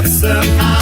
somehow.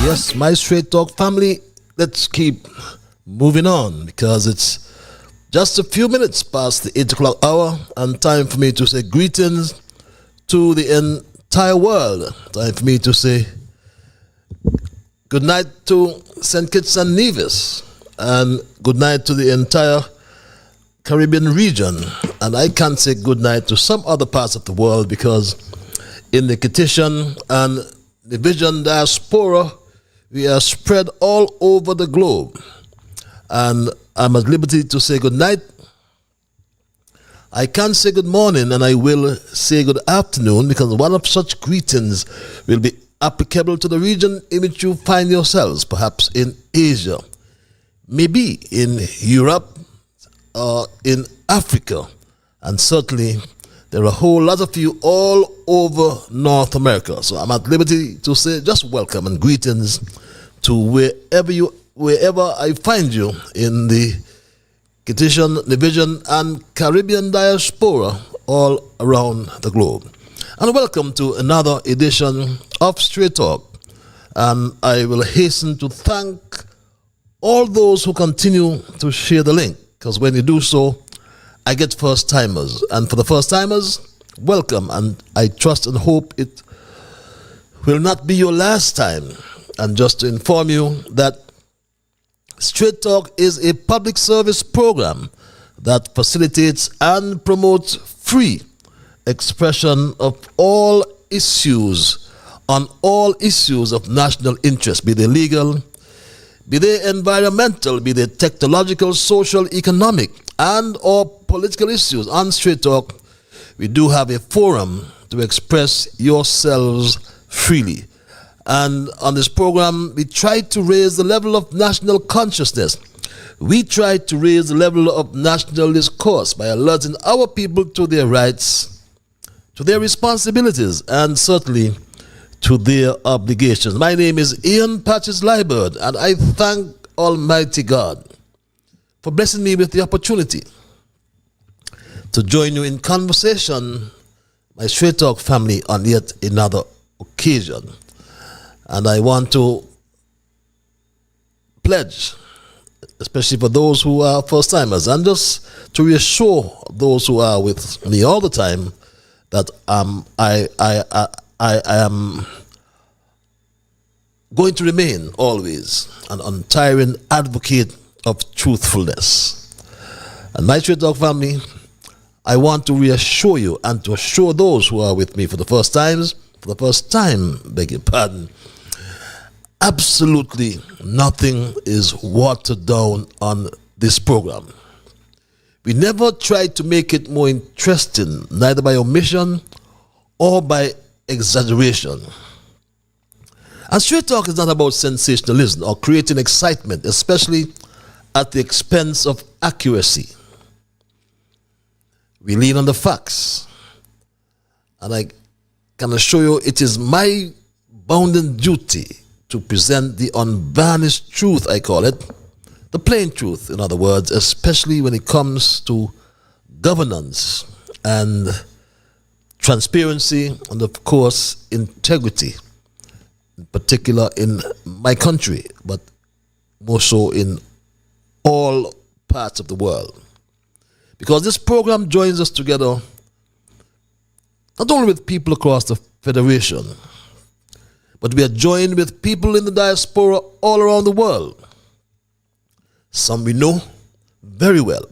Yes, my Straight Talk family, let's keep moving on because it's just a few minutes past the 8 o'clock hour and time for me to say greetings to the entire world. Time for me to say good night to St. Kitts and Nevis and good night to the entire Caribbean region. And I can't say good night to some other parts of the world because in the Kittitian and Nevision diaspora, we are spread all over the globe. And I'm at liberty to say good night. I can't say good morning, and I will say good afternoon because one of such greetings will be applicable to the region in which you find yourselves, perhaps in Asia, maybe in Europe, or in Africa, and certainly there are a whole lot of you all over North America. So I'm at liberty to say just welcome and greetings to wherever I find you in the Kittitian, Nevision, and Caribbean diaspora all around the globe. And welcome to another edition of Straight Talk. And I will hasten to thank all those who continue to share the link, because when you do so, I get first-timers. And for the first-timers, welcome. And I trust and hope it will not be your last time. And just to inform you that Straight Talk is a public service program that facilitates and promotes free expression of all issues on all issues of national interest, be they legal, be they environmental, be they technological, social, economic, and or political issues. On Straight Talk, we do have a forum to express yourselves freely. And on this program, we try to raise the level of national consciousness. We try to raise the level of national discourse by alerting our people to their rights, to their responsibilities, and certainly to their obligations. My name is Ian Patches Liburd, and I thank Almighty God for blessing me with the opportunity to join you in conversation, my Straight Talk family, on yet another occasion. And I want to pledge, especially for those who are first-timers, and just to reassure those who are with me all the time, that I am going to remain always an untiring advocate of truthfulness. And my Straight Talk family, I want to reassure you and to assure those who are with me for the first time, beg your pardon, absolutely nothing is watered down on this program. We never try to make it more interesting, neither by omission or by exaggeration. And Straight Talk is not about sensationalism or creating excitement, especially at the expense of accuracy. We lean on the facts. And I can assure you it is my bounden duty to present the unvarnished truth, I call it, the plain truth, in other words, especially when it comes to governance and transparency and, of course, integrity, in particular in my country, but more so in all parts of the world. Because this program joins us together not only with people across the Federation, but we are joined with people in the diaspora all around the world. Some we know very well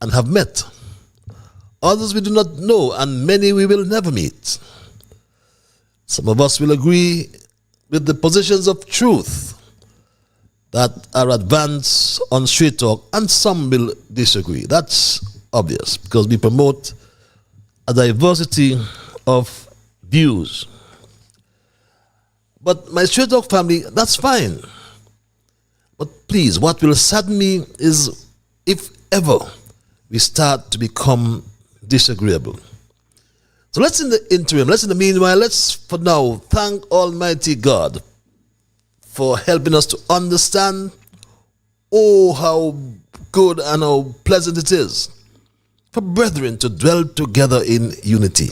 and have met. Others we do not know, and many we will never meet. Some of us will agree with the positions of truth that are advanced on Straight Talk, and some will disagree. That's obvious, because we promote a diversity of views. But my Straight Talk family, that's fine. But please, what will sadden me is if ever we start to become disagreeable. So let's in the meanwhile, let's for now thank Almighty God for helping us to understand, oh, how good and how pleasant it is for brethren to dwell together in unity.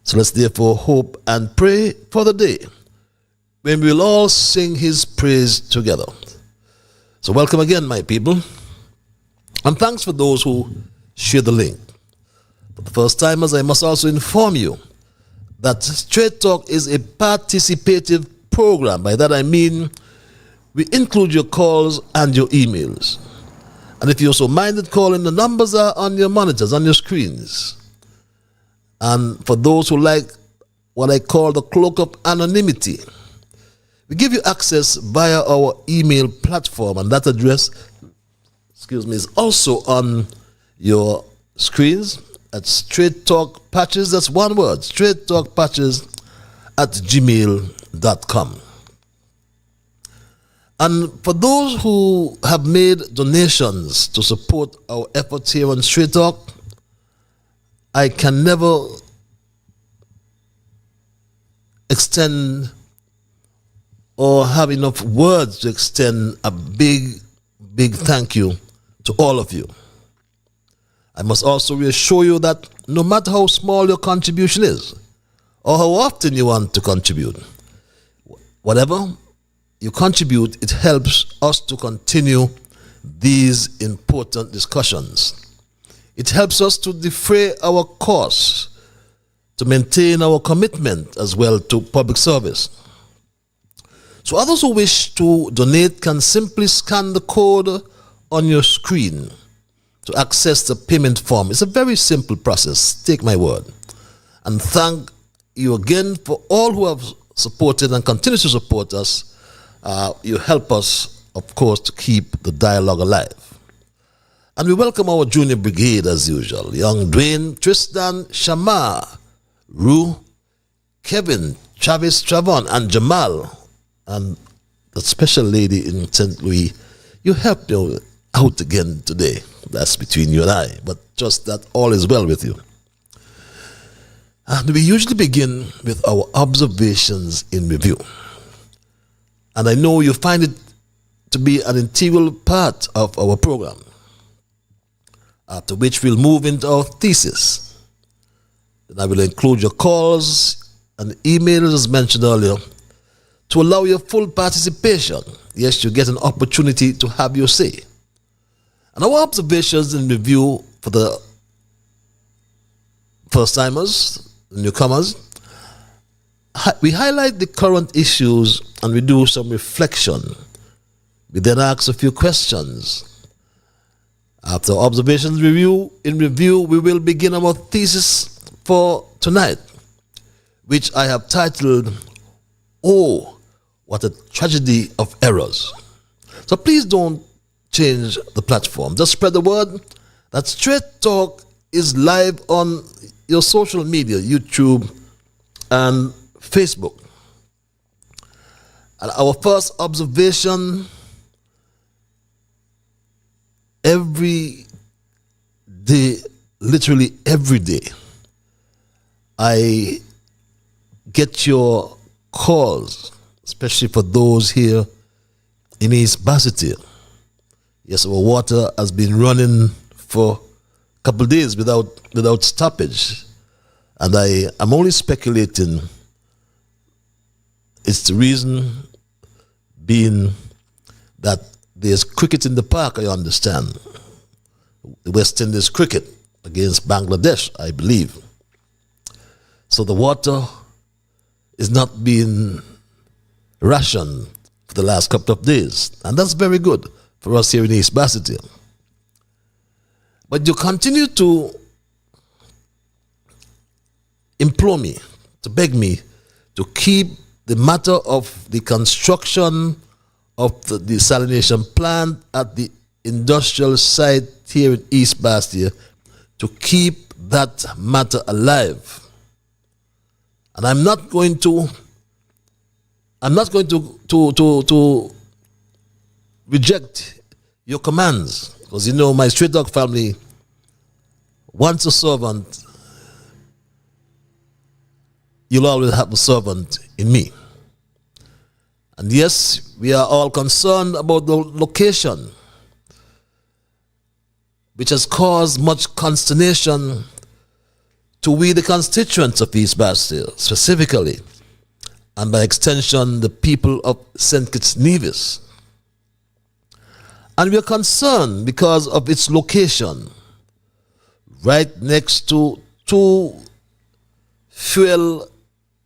So let's therefore hope and pray for the day when we'll all sing his praise together. So welcome again, my people. And thanks for those who share the link. For the first timers, I must also inform you that Straight Talk is a participative program. By that I mean we include your calls and your emails. And if you're so minded calling, the numbers are on your monitors, on your screens. And for those who like what I call the cloak of anonymity, we give you access via our email platform, and that address, is also on your screens at Straight Talk Patches. That's one word, Straight Talk Patches at gmail.com. And for those who have made donations to support our efforts here on Straight Talk, I can never extend or have enough words to extend a big thank you to all of you. I must also reassure you that no matter how small your contribution is, or how often you want to contribute, whatever you contribute, it helps us to continue these important discussions. It helps us to defray our costs, to maintain our commitment as well to public service. So others who wish to donate can simply scan the code on your screen to access the payment form. It's a very simple process, take my word. And thank you again for all who have supported and continue to support us. You help us, of course, to keep the dialogue alive. And we welcome our junior brigade as usual. Young Dwayne, Tristan, Shamar, Rue, Kevin, Travis, Travon, and Jamal. And the special lady in St. Louis, you helped me out again today. That's between you and I. But just that all is well with you. And we usually begin with our observations in review. And I know you find it to be an integral part of our program. After which we'll move into our thesis. Then I will include your calls and emails as mentioned earlier to allow your full participation. Yes, you get an opportunity to have your say. And our observations in review for the first-timers, newcomers, we highlight the current issues and we do some reflection. We then ask a few questions. After observations review, we will begin our thesis for tonight, which I have titled, "Oh, what a tragedy of errors." So please don't change the platform. Just spread the word that Straight Talk is live on your social media, YouTube and Facebook. And our first observation: every day, literally every day, I get your calls, especially for those here in East Basseterre. Yes, our water has been running for a couple of days without stoppage. And I am only speculating. It's the reason being that there's cricket in the park, I understand. The West Indies cricket against Bangladesh, I believe. So the water is not being rationed for the last couple of days. And that's very good for us here in East Basseterre. But you continue to implore me, to beg me, to keep the matter of the construction of the desalination plant at the industrial site here in East Basseterre, to keep that matter alive. And I'm not going to reject your commands, because you know my Straight Talk family, once a servant, you'll always have a servant in me. And yes, we are all concerned about the location, which has caused much consternation to we, the constituents of East Basseterre, specifically, and by extension, the people of St. Kitts Nevis. And we are concerned because of its location, right next to two fuel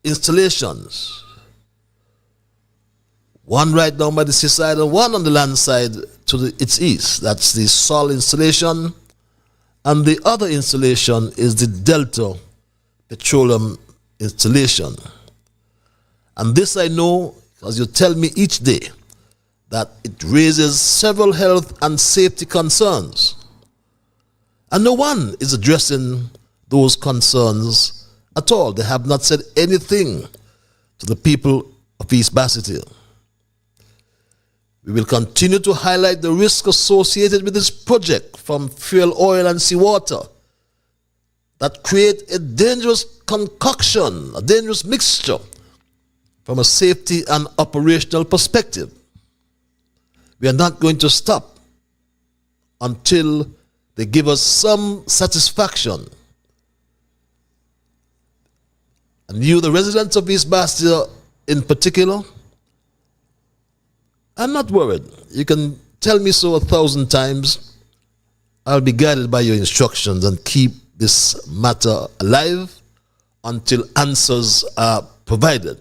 installations. One right down by the seaside and one on the land side to its east. That's the Sol installation. And the other installation is the Delta Petroleum installation. And this I know because you tell me each day that it raises several health and safety concerns. And no one is addressing those concerns at all. They have not said anything to the people of East Basseterre. We will continue to highlight the risk associated with this project from fuel oil and seawater that create a dangerous concoction, a dangerous mixture from a safety and operational perspective. We are not going to stop until they give us some satisfaction. And you, the residents of East Basseterre in particular, I'm not worried. You can tell me so 1,000 times. I'll be guided by your instructions and keep this matter alive until answers are provided.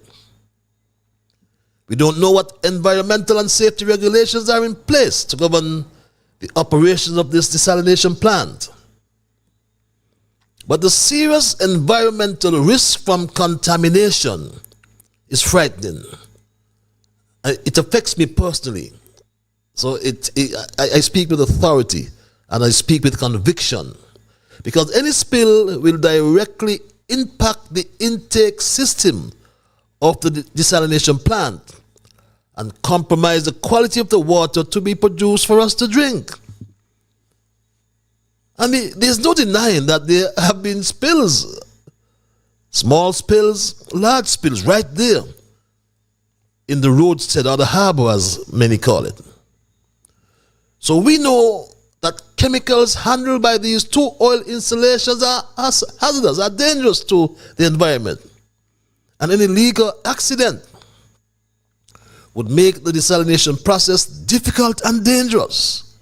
We don't know what environmental and safety regulations are in place to govern the operations of this desalination plant. But the serious environmental risk from contamination is frightening. It affects me personally. So I speak with authority and I speak with conviction, because any spill will directly impact the intake system of the desalination plant and compromise the quality of the water to be produced for us to drink. I mean, there's no denying that there have been spills, small spills, large spills, right there in the roadstead or the harbor, as many call it. So we know that chemicals handled by these two oil installations are hazardous, are dangerous to the environment. And any legal accident would make the desalination process difficult and dangerous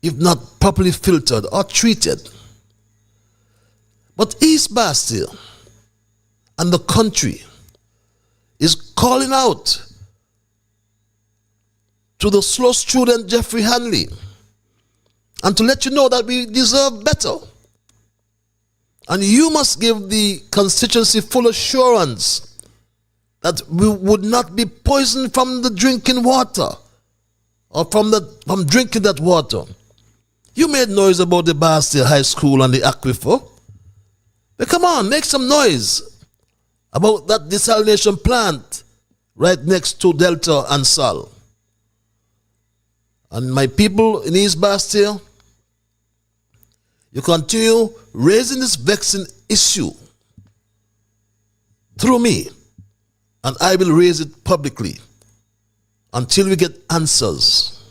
if not properly filtered or treated. But East Bastille and the country is calling out to the slow student Jeffrey Hanley and to let you know that we deserve better. And you must give the constituency full assurance that we would not be poisoned from the drinking water or from drinking that water. You made noise about the Bastille High School and the aquifer. But come on, make some noise about that desalination plant right next to Delta and Sal. And my people in East Bastille, you continue raising this vexing issue through me, and I will raise it publicly until we get answers.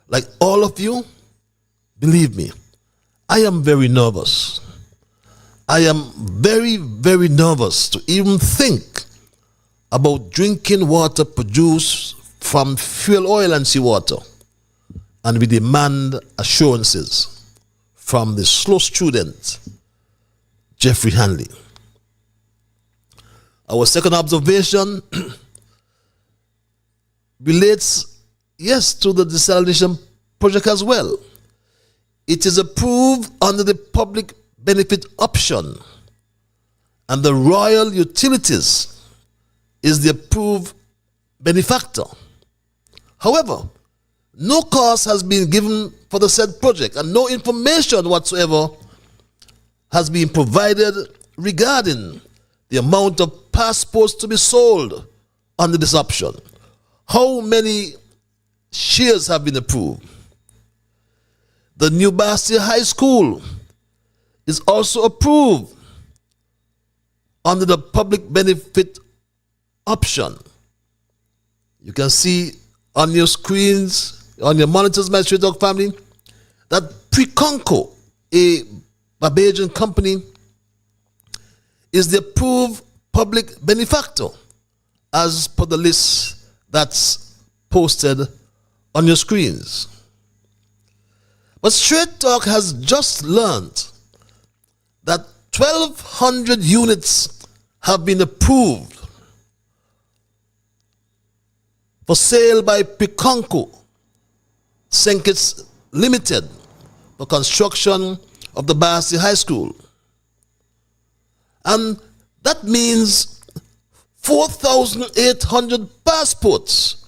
Like all of you, believe me, I am very nervous. I am very, very nervous to even think about drinking water produced from fuel oil and seawater. And we demand assurances from the slow student, Jeffrey Hanley. Our second observation relates, yes, to the desalination project as well. It is approved under the public benefit option, and the Royal Utilities is the approved benefactor. However, no cost has been given for the said project, and no information whatsoever has been provided regarding the amount of passports to be sold under this option. How many shares have been approved? The New Bastille High School is also approved under the public benefit option. You can see on your screens, on your monitors, my Straight Talk family, that Preconco, a Barbadian company, is the approved public benefactor as per the list that's posted on your screens. But Straight Talk has just learned that 1,200 units have been approved for sale by Preconco Senkits Limited for construction of the Bastille High School. And that means 4,800 passports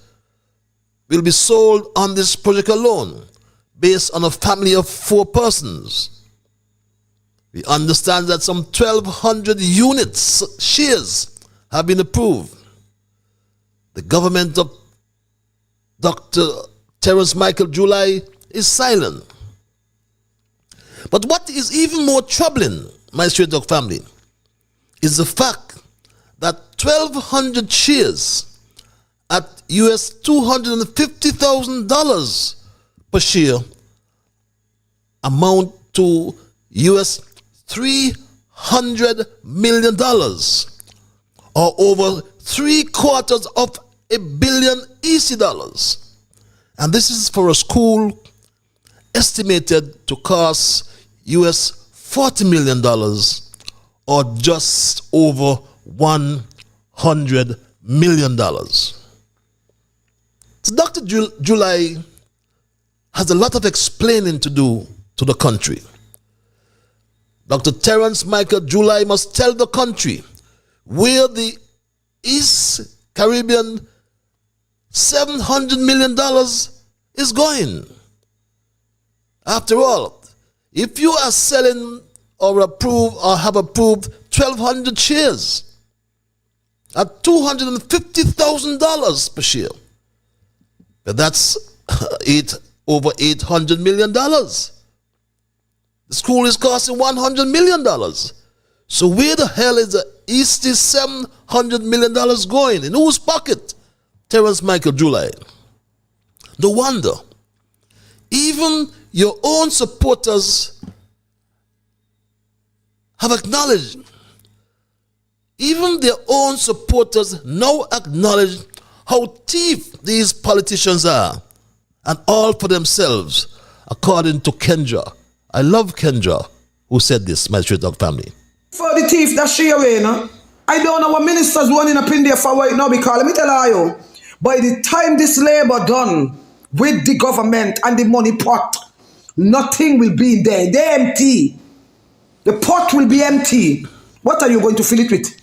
will be sold on this project alone, based on a family of 4 persons. We understand that some 1,200 units, shares, have been approved. The government of Dr. Terence Michael July is silent. But what is even more troubling, my Straight Talk family, is the fact that 1,200 shares at US $250,000 per share amount to US $300 million, or over $750 million EC dollars. And this is for a school estimated to cost US $40 million, or just over $100 million. So Dr. July has a lot of explaining to do to the country. Dr. Terence Michael July must tell the country where the East Caribbean $700 million is going. After all, if you are selling or approve or have approved 1,200 shares at $250,000 per share, that's over $800 million. The school is costing $100 million. So where the hell is the East $700 million going? In whose pocket? Terence Michael July. No wonder. Even your own supporters have acknowledged. Even their own supporters now acknowledge how thief these politicians are, and all for themselves, according to Kendra. I love Kendra. who said this, my Straight Talk family. For the thief that she away, no? I don't know what ministers running up in there for right now, because let me tell you, by the time this labor done with the government and the money pot, nothing will be in there. They're empty. The pot will be empty. What are you going to fill it with?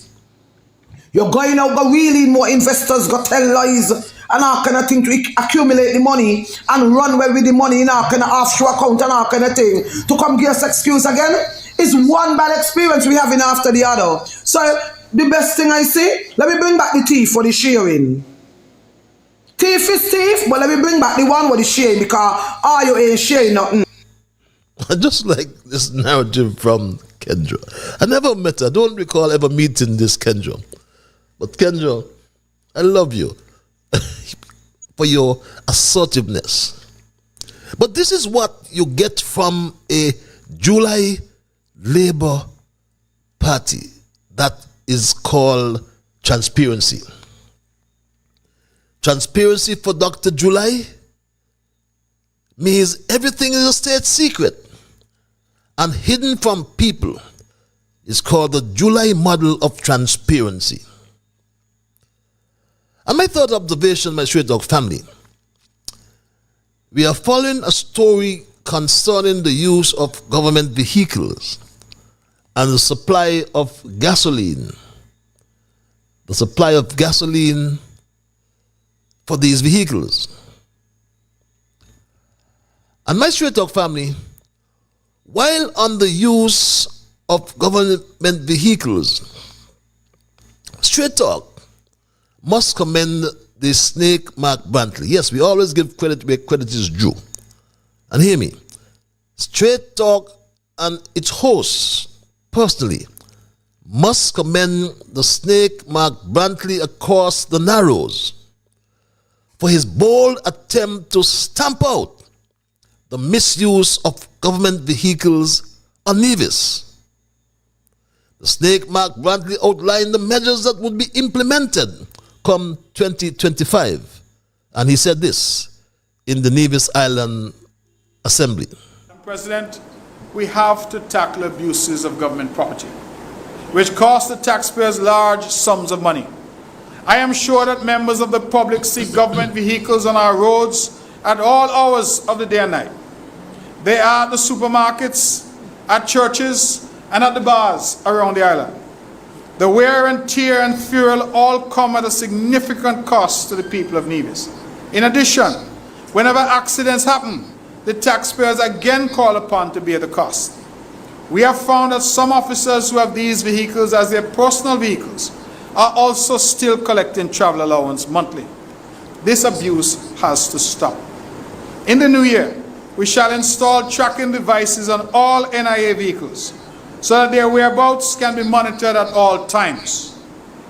You're going out, go really more investors, go tell lies, and all kind of thing to accumulate the money and run away with the money in all kind of offshore account and all kind of thing to come give us excuse again. It's one bad experience we having after the other. So the best thing I say, let me bring back the thief for the sharing. Thief is thief, but let me bring back the one with the sharing, because all you ain't sharing nothing. I just like this narrative from Kendra. I never met her. I don't recall ever meeting this Kendra. But Kendra, I love you for your assertiveness. But this is what you get from a July Labour Party that is called transparency. Transparency for Dr. July means everything is a state secret and hidden from people. It's called the July model of transparency. And my third observation, my Straight Talk family, we are following a story concerning the use of government vehicles and the supply of gasoline. The supply of gasoline for these vehicles. And my Straight Talk family, while on the use of government vehicles, Straight Talk must commend the snake Mark Brantley. Yes, we always give credit where credit is due. And hear me, Straight Talk and its hosts personally must commend the snake Mark Brantley across the Narrows for his bold attempt to stamp out the misuse of government vehicles on Nevis. The snake Mark Brantley outlined the measures that would be implemented come 2025. And he said this in the Nevis Island Assembly. President, we have to tackle abuses of government property, which cost the taxpayers large sums of money. I am sure that members of the public see government vehicles on our roads at all hours of the day and night. They are at the supermarkets, at churches, and at the bars around the island. The wear and tear and fuel all come at a significant cost to the people of Nevis. In addition, whenever accidents happen, the taxpayers again call upon to bear the cost. We have found that some officers who have these vehicles as their personal vehicles are also still collecting travel allowance monthly. This abuse has to stop. In the new year, we shall install tracking devices on all NIA vehicles so that their whereabouts can be monitored at all times.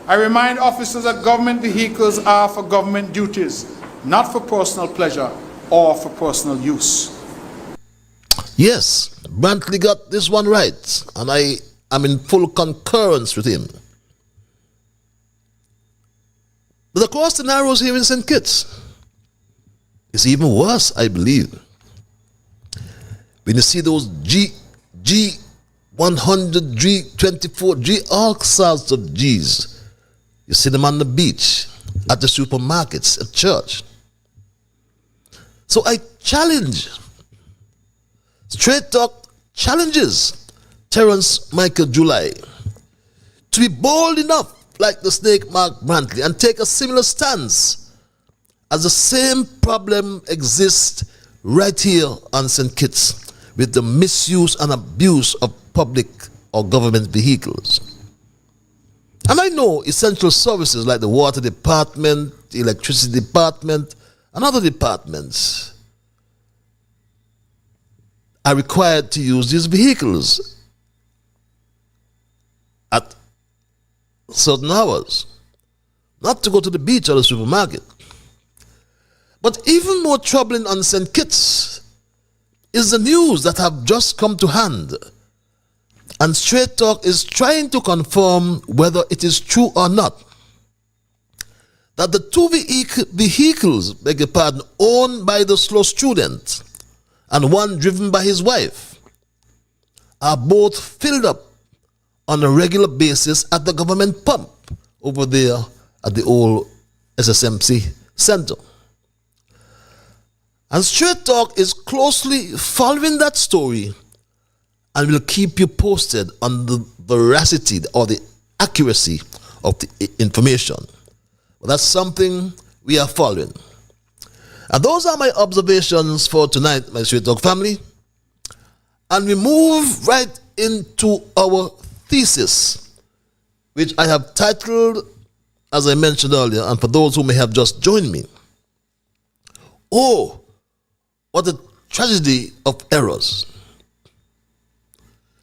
I remind officers that government vehicles are for government duties, not for personal pleasure or for personal use. Yes, Brantley got this one right, and I am in full concurrence with him. But across the Narrows here in St. Kitts, it's even worse, I believe. When you see those G100, G24, all sorts of Gs, you see them on the beach, at the supermarkets, at church. So I challenge, Straight Talk challenges Terence Michael July to be bold enough, like the snake Mark Brantley, and take a similar stance, as the same problem exists right here on St. Kitts with the misuse and abuse of public or government vehicles. And I know essential services like the water department, the electricity department, and other departments are required to use these vehicles at certain hours, not to go to the beach or the supermarket. But even more troubling on St. Kitts is the news that have just come to hand, and Straight Talk is trying to confirm whether it is true or not, that the two vehicles, beg your pardon, owned by the slow student and one driven by his wife, are both filled up on a regular basis at the government pump over there at the old SSMC Center. And Straight Talk is closely following that story and will keep you posted on the veracity or the accuracy of the information. But that's something we are following. And those are my observations for tonight, my Straight Talk family. And we move right into our thesis, which I have titled, as I mentioned earlier, and for those who may have just joined me, "Oh, what a tragedy of errors."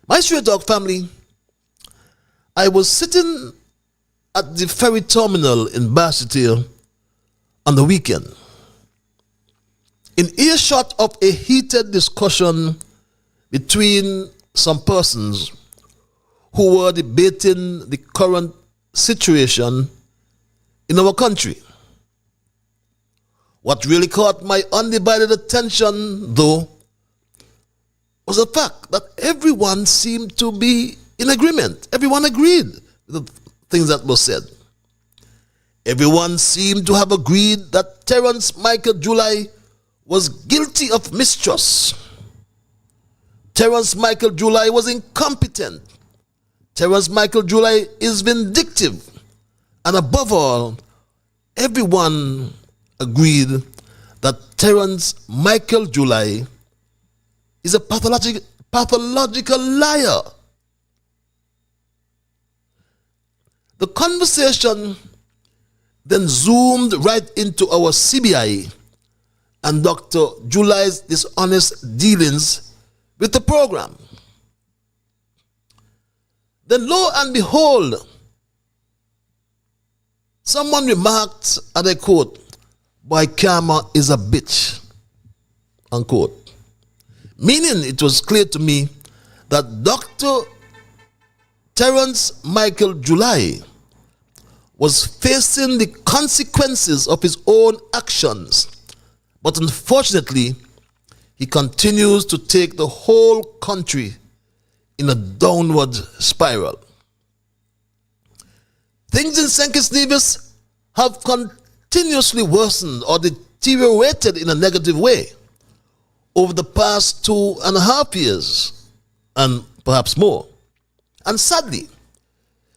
My Straight Talk family, I was sitting at the ferry terminal in Basseterre on the weekend, in earshot of a heated discussion between some persons who were debating the current situation in our country. What really caught my undivided attention, though, was the fact that everyone seemed to be in agreement. Everyone agreed with the things that were said. Everyone seemed to have agreed that Terence Michael July was guilty of mistrust. Terence Michael July was incompetent. Terence Michael July is vindictive. And above all, everyone agreed that Terence Michael July is a pathological liar. The conversation then zoomed right into our CBI and Dr. July's dishonest dealings with the program. Then lo and behold, someone remarked, and I quote, "Boy, karma is a bitch," unquote. Meaning it was clear to me that Dr. Terence Michael July was facing the consequences of his own actions, but unfortunately, he continues to take the whole country in a downward spiral. Things in St. Nevis have continuously worsened or deteriorated in a negative way over the past 2.5 years, and perhaps more. And sadly,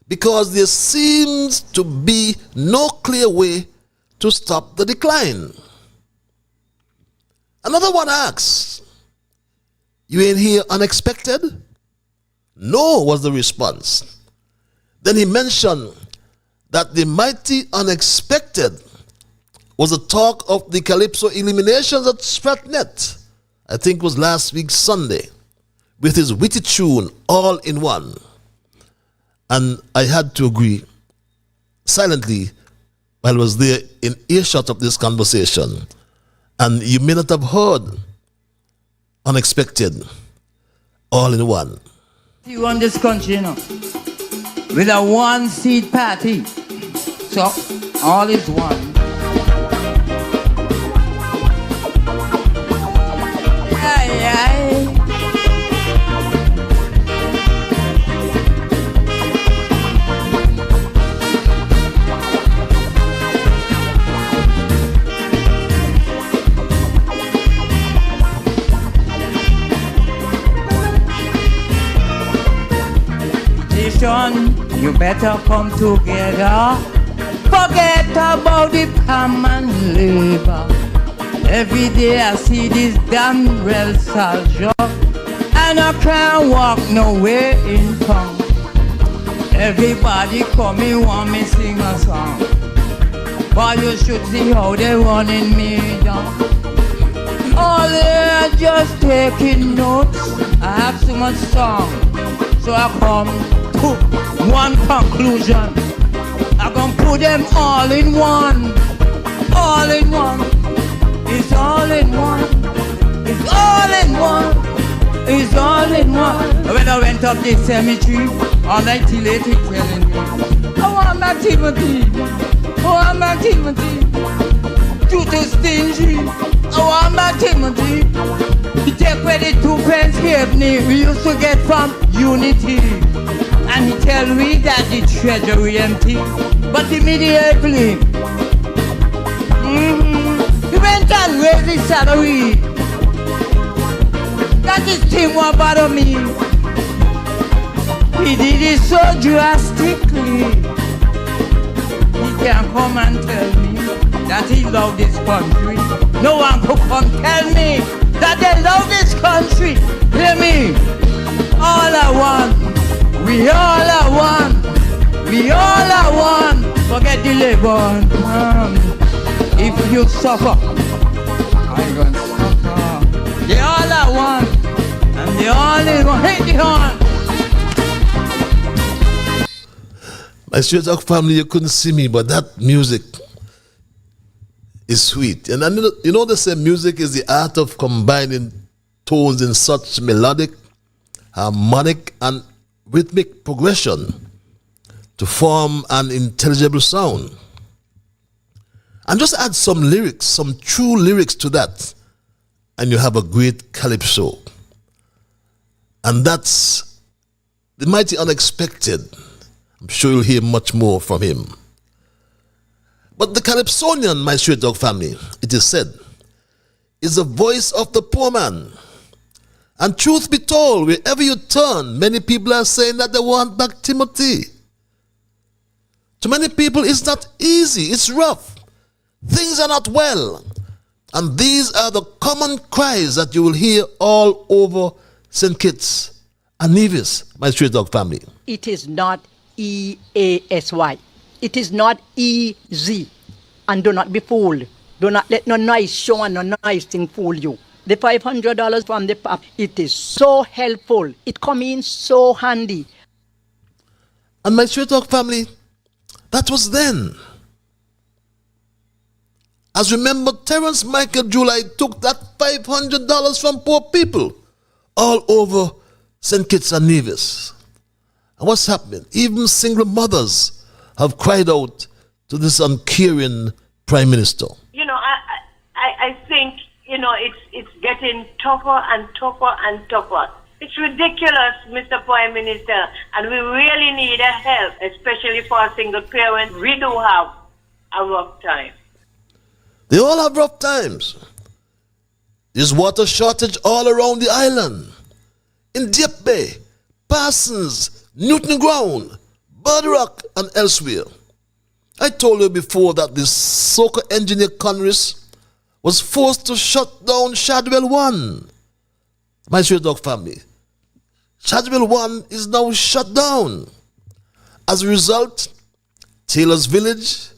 because there seems to be no clear way to stop the decline. Another one asks, "You ain't here unexpected?" "No," was the response. Then he mentioned that the mighty unexpected was the talk of the Calypso eliminations at Spratnet, I think it was last week Sunday, with his witty tune, All in One. And I had to agree silently while I was there in earshot of this conversation. And you may not have heard unexpected, All in One. You run this country, with a one-seat party. So, all is one. Aye, aye. You better come together. Forget about the palm and labor. Every day I see this damn real soldier, and I can't walk nowhere in town. Everybody coming want me sing a song, but you should see how they running me down. All they are just taking notes. I have so much song, so I come to one conclusion. I'm gonna put them all in one. All in one. It's all in one. It's all in one. It's all in one. When I went up the cemetery, all night till late he telling me, "I want my Timothy. I want my Timothy. Too stingy. I want my Timothy. He take away the 2 pence halfpenny we used to get from Unity. And he tell me that the treasury empty. But immediately, he went and raised his salary. That this thing won't bother me. He did it so drastically. He can't come and tell me that he love this country. No one could come tell me that they love this country. Hear me? All I want, we all are one. We all are one. Forget the labor. If you suffer, I'm gonna suffer. They all are one, and they all is one. Hit the horn. My Straight Talk family, you couldn't see me, but that music is sweet. And I know they say music is the art of combining tones in such melodic, harmonic, and rhythmic progression to form an intelligible sound. And just add some lyrics, some true lyrics to that, and you have a great calypso. And that's the mighty unexpected. I'm sure you'll hear much more from him. But the Calypsonian, my Straight Talk family, it is said, is the voice of the poor man. And truth be told, wherever you turn, many people are saying that they want back Timothy. To many people, it's not easy, it's rough. Things are not well. And these are the common cries that you will hear all over St. Kitts and Nevis, my Straight Talk family. It is not EASY. It is not easy. And do not be fooled. Do not let no nice show and no nice thing fool you. The $500 from the PAP, it is so helpful. It come in so handy. And my Straight Talk family, that was then. As remember, Terence Michael July took that $500 from poor people all over St. Kitts and Nevis. And what's happening? Even single mothers have cried out to this uncaring Prime Minister. You know, I think, you know, it's getting tougher and tougher and tougher. It's ridiculous, Mr. Prime Minister, and we really need a help, especially for a single parent. We do have a rough time. They all have rough times. There's water shortage all around the island. In Deep Bay, Parsons, Newton Ground, Bird Rock, and elsewhere. I told you before that the soccer engineer Congress was forced to shut down Shadwell 1. My Straight Talk family. Shadwell 1 is now shut down. As a result, Taylor's Village,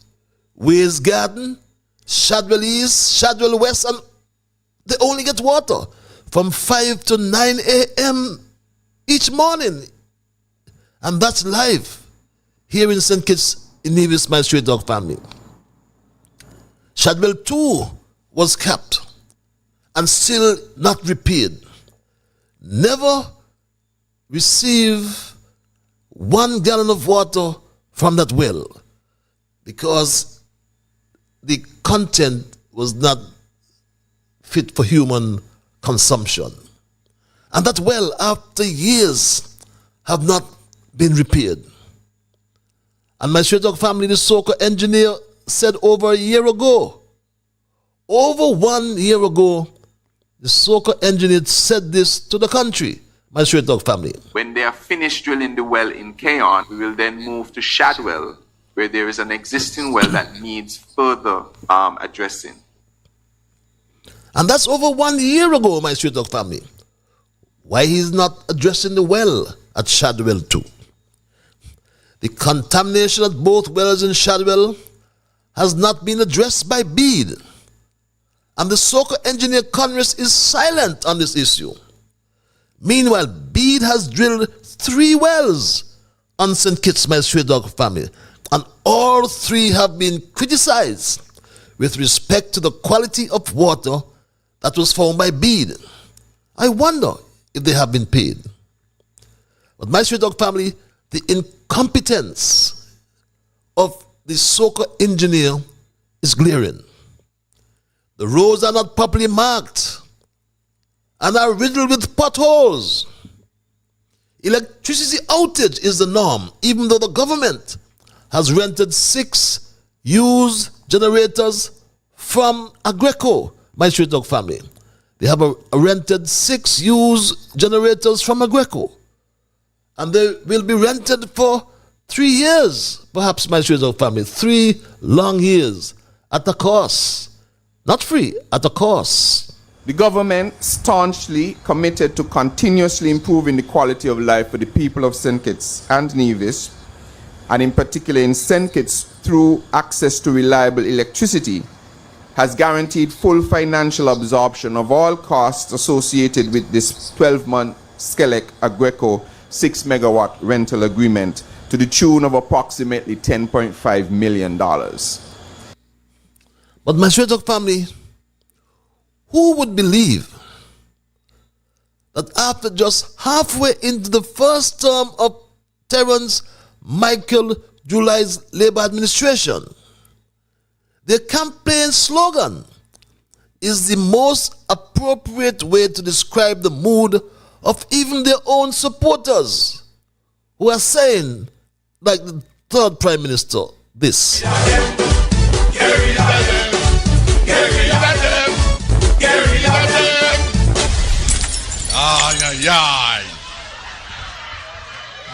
Ways Garden, Shadwell East, Shadwell West, and they only get water from 5 to 9 a.m. each morning. And that's live here in St. Kitts in Nevis, my Straight Talk family. Shadwell 2 was capped and still not repaired. Never receive 1 gallon of water from that well because the content was not fit for human consumption. And that well, after years, have not been repaired. And my Straight Talk family, the soccer engineer, said over 1 year ago, over 1 year ago, the soccer engineer said this to the country, my Straight Talk family. When they are finished drilling the well in Keon, we will then move to Shadwell, where there is an existing well that needs further addressing. And that's over 1 year ago, my Straight Talk family. Why he's not addressing the well at Shadwell 2? The contamination at both wells in Shadwell has not been addressed by BEAD. And the soccer engineer Congress is silent on this issue. Meanwhile, BEAD has drilled 3 wells on St. Kitts, my Straight Talk family. And all 3 have been criticized with respect to the quality of water that was found by BEAD. I wonder if they have been paid. But my Straight Talk family, the incompetence of the soccer engineer is glaring. The roads are not properly marked. and are riddled with potholes. Electricity outage is the norm, even though the government has rented 6 used generators from Agreco, my Street Dog family. They have rented 6 used generators from Agreco, and they will be rented for 3 years, perhaps, my Street Dog family. 3 long years at a cost. Not free, at a cost. The government staunchly committed to continuously improving the quality of life for the people of St. Kitts and Nevis, and in particular in St. Kitts through access to reliable electricity, has guaranteed full financial absorption of all costs associated with this 12-month Skelec Agreco 6 megawatt rental agreement to the tune of approximately $10.5 million. But my Street Dog family, who would believe that after just halfway into the first term of Terence Michael July's Labour administration, their campaign slogan is the most appropriate way to describe the mood of even their own supporters, who are saying, like the third Prime Minister, this. Ay, ay, ay.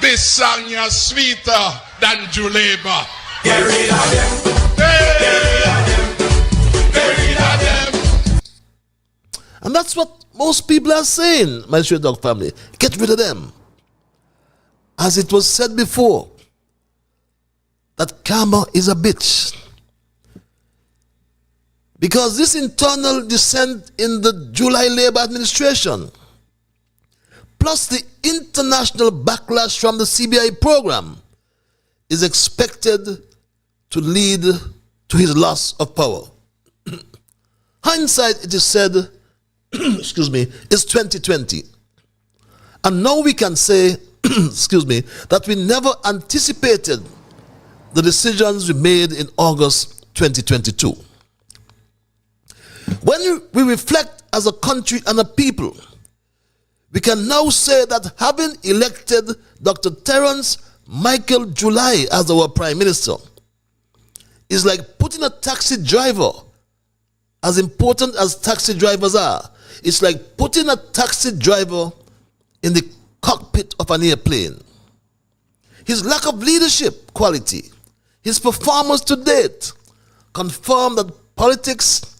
This song is sweeter than Juleba. Get rid of them. And that's what most people are saying, my Street Dog family. Get rid of them. As it was said before, that karma is a bitch. Because this internal dissent in the July Labour administration, plus the international backlash from the CBI program, is expected to lead to his loss of power. Hindsight, it is said, excuse me, is 2020. And now we can say, excuse me, that we never anticipated the decisions we made in August 2022. When we reflect as a country and a people, we can now say that having elected Dr. Terence Michael July as our Prime Minister is like putting a taxi driver, as important as taxi drivers are, it's like putting a taxi driver in the cockpit of an airplane. His lack of leadership quality, his performance to date, confirm that politics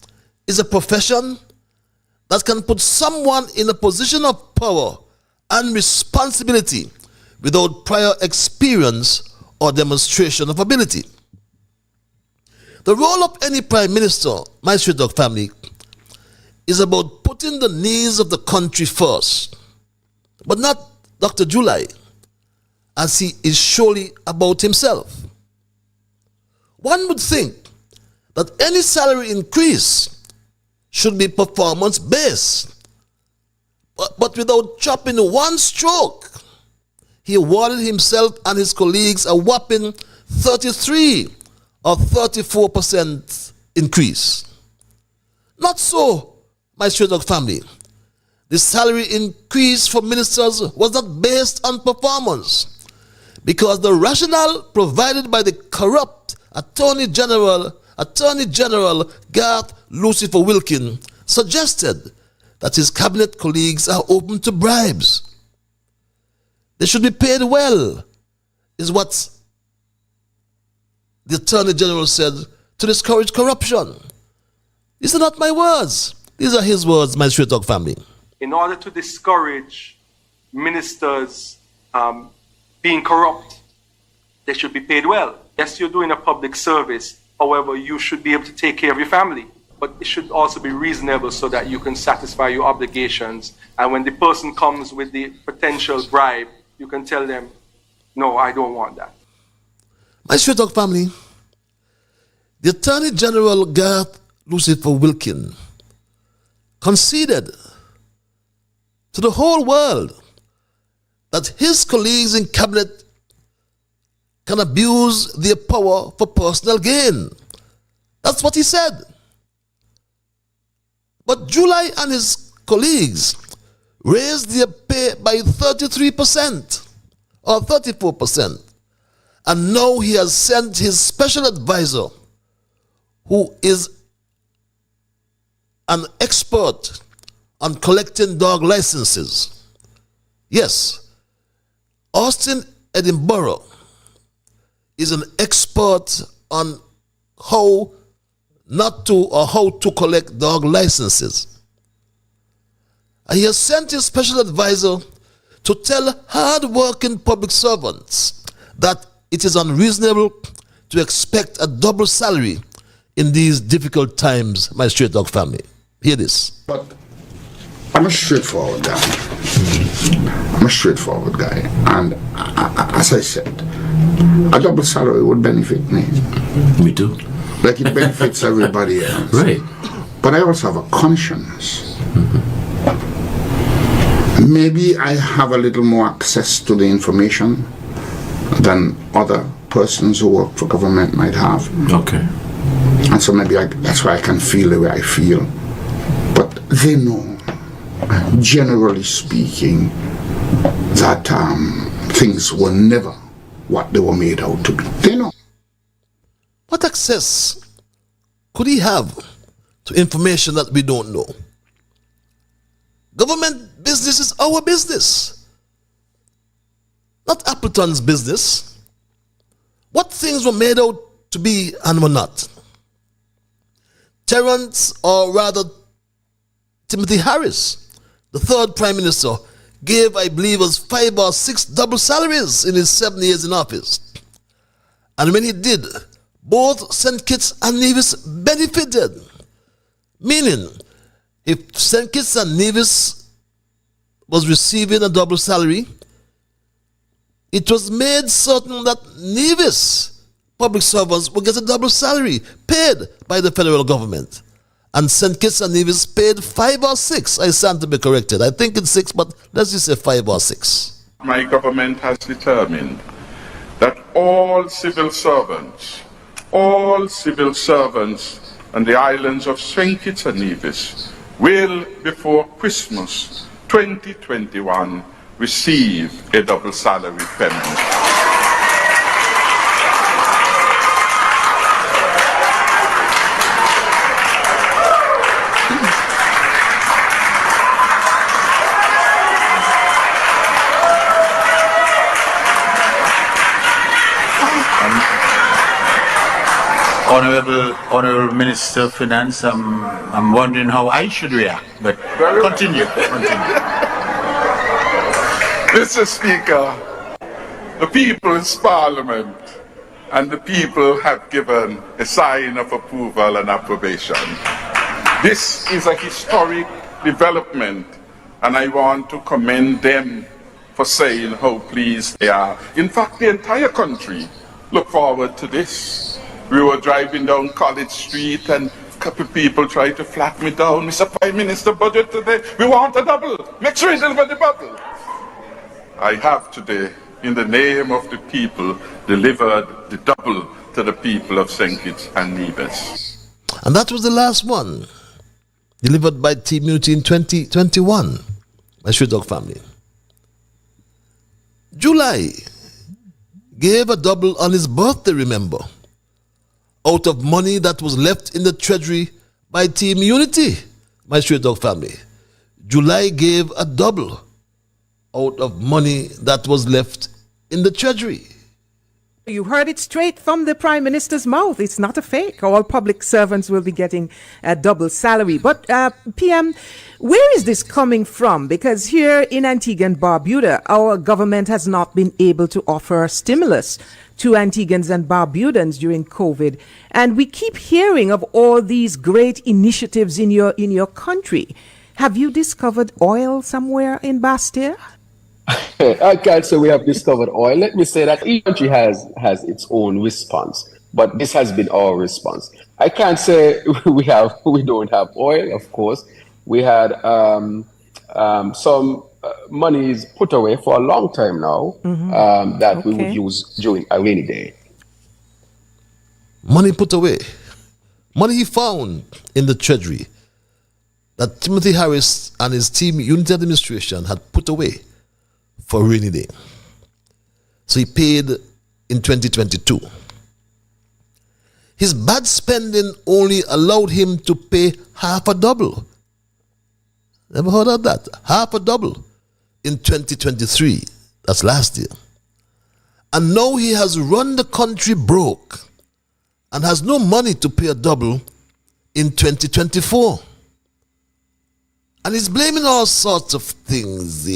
is a profession that can put someone in a position of power and responsibility without prior experience or demonstration of ability. The role of any Prime Minister, my Street Dog family, is about putting the needs of the country first, but not Dr. July, as he is surely about himself. One would think that any salary increase should be performance-based, but without chopping one stroke, he awarded himself and his colleagues a whopping 33 or 34% increase. Not so, my Street Dog family. The salary increase for ministers was not based on performance, because the rationale provided by the corrupt Attorney General Garth Lucifer Wilkin suggested that his cabinet colleagues are open to bribes. They should be paid well, is what the Attorney General said, to discourage corruption. These are not my words. These are his words, my Street Dog family. In order to discourage ministers being corrupt, they should be paid well. Yes, you're doing a public service. However, you should be able to take care of your family. But it should also be reasonable so that you can satisfy your obligations. And when the person comes with the potential bribe, you can tell them, no, I don't want that. My Street Dog family, the Attorney General Garth Lucifer Wilkin conceded to the whole world that his colleagues in cabinet can abuse their power for personal gain. That's what he said. But July and his colleagues raised their pay by 33% or 34%. And now he has sent his special advisor, who is an expert on collecting dog licenses. Yes, Austin Edinburgh is an expert on how not to or how to collect dog licenses. And he has sent his special advisor to tell hard-working public servants that it is unreasonable to expect a double salary in these difficult times, my straight dog family. Hear this. But I'm a straightforward guy. And as I said, a double salary would benefit me. Me too. Like it benefits everybody else. Right. But I also have a conscience. Maybe I have a little more access to the information than other persons who work for government might have. Okay. And so maybe that's why I can feel the way I feel. But they know, generally speaking, that things were never what they were made out to be. They know. What access could he have to information that we don't know? Government business is our business, not Appleton's business. What things were made out to be and were not? Terence, or rather Timothy Harris, the third Prime Minister, gave, I believe, us 5 or 6 double salaries in his 7 years in office. And when he did, both St. Kitts and Nevis benefited. Meaning, if St. Kitts and Nevis was receiving a double salary, it was made certain that Nevis public servants would get a double salary paid by the federal government. And St. Kitts and Nevis paid 5 or 6. I stand to be corrected. I think it's 6, but let's just say 5 or 6. My government has determined that all civil servants on the islands of St. Kitts and Nevis will, before Christmas 2021, receive a double salary payment. Honorable Minister of Finance, I'm wondering how I should react, but continue. Mr. Speaker, the People's Parliament and the people have given a sign of approval and approbation. This is a historic development, and I want to commend them for saying how pleased they are. In fact, the entire country look forward to this. We were driving down College Street and a couple of people tried to flag me down. Mr. Prime Minister, budget today, we want a double. Make sure you deliver the double. I have today, in the name of the people, delivered the double to the people of St. Kitts and Nevis. And that was the last one, delivered by Team Unity in 2021, my Street Dog family. July gave a double on his birthday, remember, out of money that was left in the treasury by Team Unity, my Street Dog family. July gave a double out of money that was left in the treasury. You heard it straight from the Prime Minister's mouth. It's not a fake. All public servants will be getting a double salary. But PM, where is this coming from? Because here in Antigua and Barbuda, our government has not been able to offer stimulus to Antiguans and Barbudans during COVID. And we keep hearing of all these great initiatives in your country. Have you discovered oil somewhere in Bastia? I can't say we have discovered oil. Let me say that each country has its own response, but this has been our response. I can't say we don't have oil. Of course, we had some monies put away for a long time now that we would use during a rainy day. Money put away, money he found in the treasury that Timothy Harris and his team Unity Administration had put away for rainy day. So he paid in 2022. His bad spending only allowed him to pay half a double. Never heard of that? Half a double in 2023. That's last year. And now he has run the country broke and has no money to pay a double in 2024. And he's blaming all sorts of things.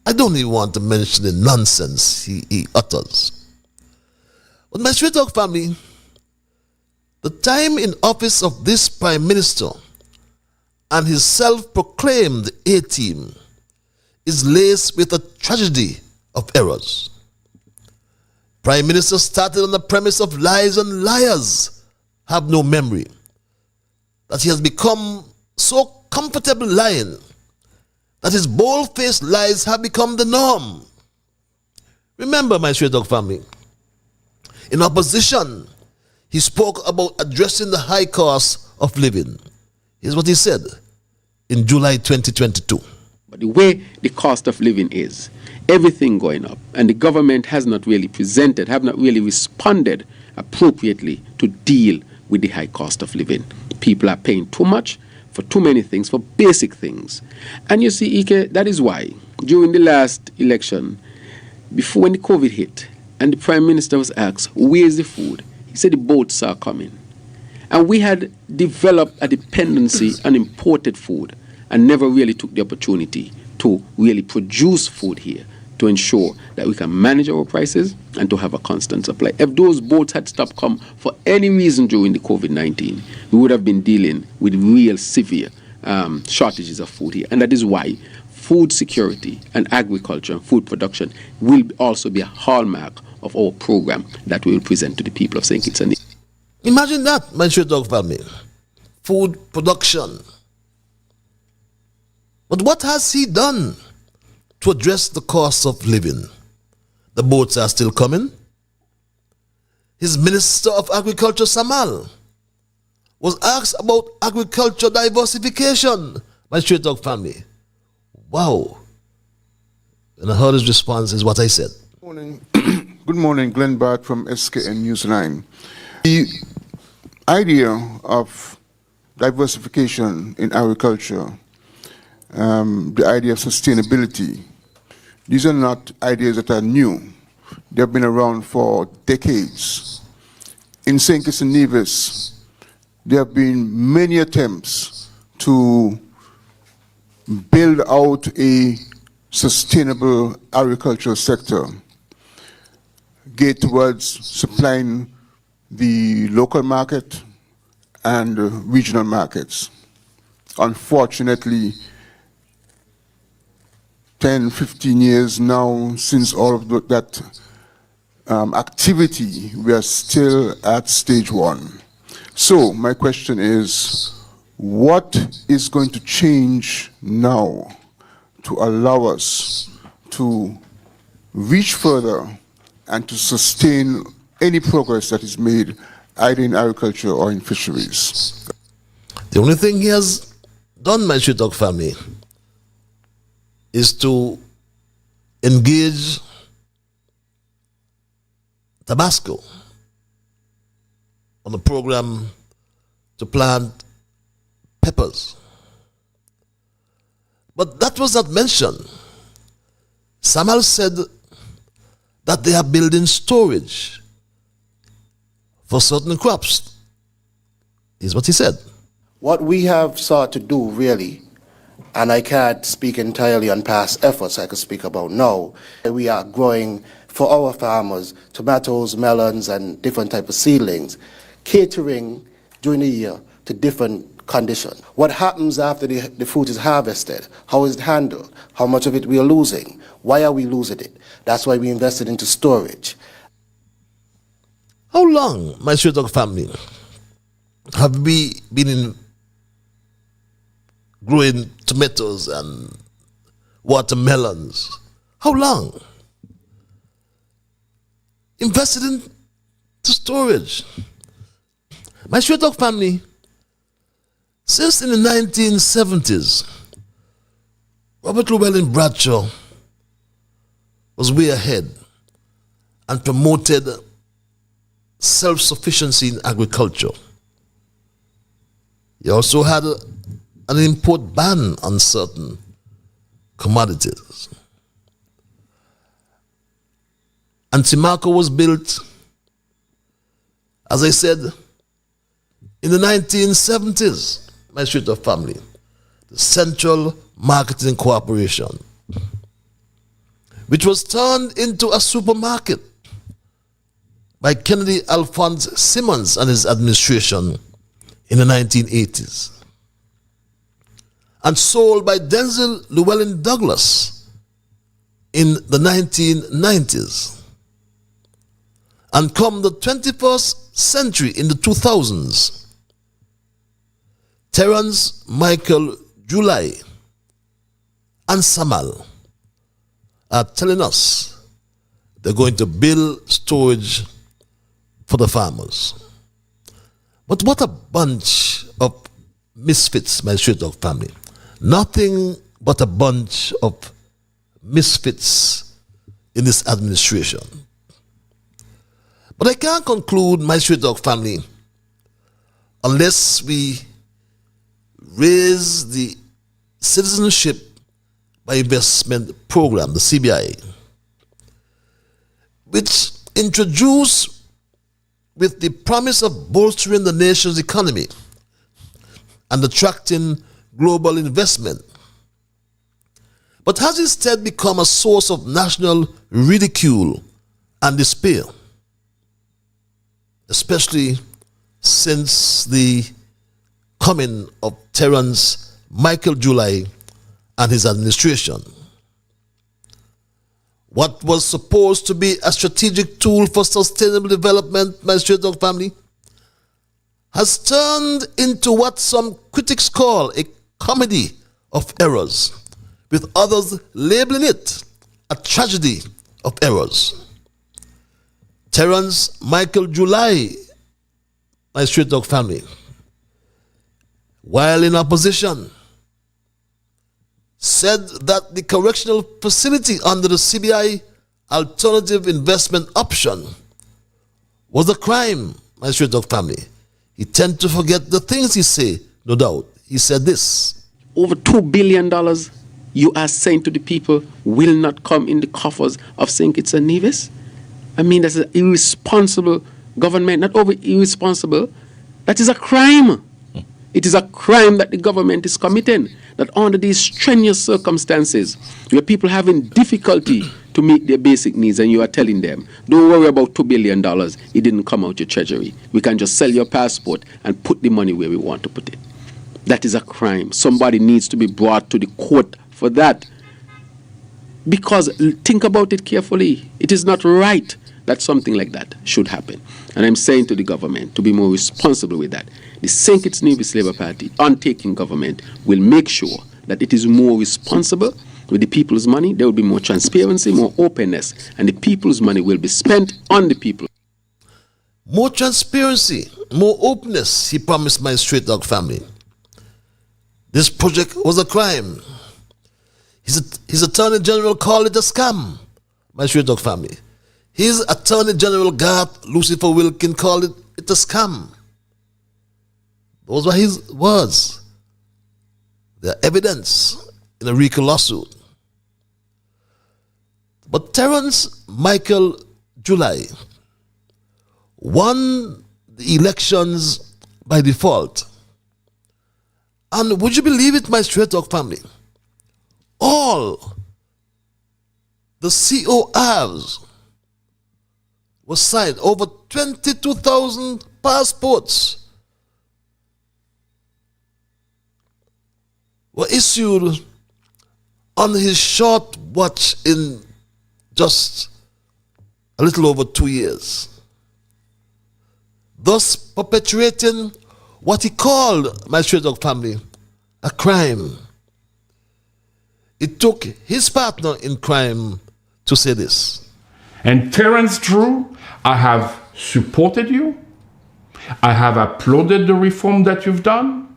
I don't even want to mention the nonsense he utters. But my Straight Talk family, the time in office of this Prime Minister and his self-proclaimed A-team is laced with a tragedy of errors. Prime Minister started on the premise of lies and liars have no memory, that he has become so comfortable lying that his bold-faced lies have become the norm. Remember, my Straight Talk family, in opposition, he spoke about addressing the high cost of living. Here's what he said in July 2022. But the way the cost of living is, everything going up, and the government has not really have not really responded appropriately to deal with the high cost of living. People are paying too much for too many things, for basic things. And you see, Ike, that is why during the last election, before when the COVID hit, and the Prime Minister was asked, where's the food? He said the boats are coming. And we had developed a dependency on imported food and never really took the opportunity to really produce food here to ensure that we can manage our prices and to have a constant supply. If those boats had stopped come for any reason during the COVID-19, we would have been dealing with real severe shortages of food here. And that is why food security and agriculture and food production will also be a hallmark of our program that we will present to the people of St. Kitts and Nevis. Imagine that, my Straight Talk family. Food production. But what has he done to address the cost of living? The boats are still coming. His Minister of Agriculture, Samal, was asked about agriculture diversification, my Straight Talk family. Wow. And I heard his response is what I said. Good morning, Glenn Bart from SKN Newsline. The idea of diversification in agriculture, the idea of sustainability, these are not ideas that are new. They've been around for decades. In St. Kitts and Nevis, there have been many attempts to build out a sustainable agricultural sector, geared towards supplying the local market and regional markets. Unfortunately, 10, 15 years now since all of that activity, we are still at stage one. So my question is, what is going to change now to allow us to reach further and to sustain any progress that is made either in agriculture or in fisheries? The only thing he has done, my Straight Talk family, is to engage Tabasco on a program to plant peppers. But that was not mentioned. Samal said that they are building storage for certain crops. Is what he said. What we have sought to do, really, and I can't speak entirely on past efforts, I can speak about now, we are growing for our farmers tomatoes, melons, and different type of seedlings, catering during the year to different conditions. What happens after the fruit is harvested? How is it handled? How much of it we are losing? Why are we losing it? That's why we invested into storage. How long, my Straight Talk family, have we been in growing tomatoes and watermelons? How long? Invested in storage. My Straight Talk family, Since in the 1970s, Robert Llewellyn Bradshaw was way ahead and promoted self-sufficiency in agriculture. He also had an import ban on certain commodities. Antimaco was built, as I said, in the 1970s, my street of family, the Central Marketing Corporation, which was turned into a supermarket by Kennedy Alphonse Simmons and his administration in the 1980s, and sold by Denzel Llewellyn Douglas in the 1990s. And come the 21st century, in the 2000s, Terence Michael July and Samal are telling us they're going to build storage for the farmers. But what a bunch of misfits, my straight dog family. Nothing but a bunch of misfits in this administration. But I can't conclude, my straight dog family, unless we raise the Citizenship by Investment Program, the CBI, which introduced with the promise of bolstering the nation's economy and attracting global investment, but has instead become a source of national ridicule and despair, especially since the coming of Terence Michael July and his administration. What was supposed to be a strategic tool for sustainable development, my straight dog family, has turned into what some critics call a comedy of errors, with others labeling it a tragedy of errors. Terence Michael July, my straight dog family, while in opposition, said that the correctional facility under the CBI alternative investment option was a crime, my straight dog family. He tend to forget the things he say, no doubt. He said this. Over $2 billion you are saying to the people will not come in the coffers of St. Kitts and Nevis? I mean, that's an irresponsible government, not over irresponsible. That is a crime. It is a crime that the government is committing, that under these strenuous circumstances where people are having difficulty to meet their basic needs, and you are telling them, don't worry about $2 billion, it didn't come out your treasury. We can just sell your passport and put the money where we want to put it. That is a crime. Somebody needs to be brought to the court for that. Because think about it carefully. It is not right that something like that should happen. And I'm saying to the government to be more responsible with that. The St. Kitts Nevis Labour Party, untaking government, will make sure that it is more responsible with the people's money. There will be more transparency, more openness, and the people's money will be spent on the people. More transparency, more openness, he promised my straight dog family. This project was a crime. His Attorney General called it a scam, my straight dog family. His Attorney General Garth Lucifer Wilkin called it a scam. Those were his words. They're evidence in a RICO lawsuit. But Terence Michael July won the elections by default. And would you believe it, my straight dog family? All the CORs were signed. Over 22,000 passports were issued on his short watch in just a little over 2 years, thus perpetuating what he called, my straight dog family, a crime. It took his partner in crime to say this. And Terence Drew, I have supported you. I have applauded the reform that you've done.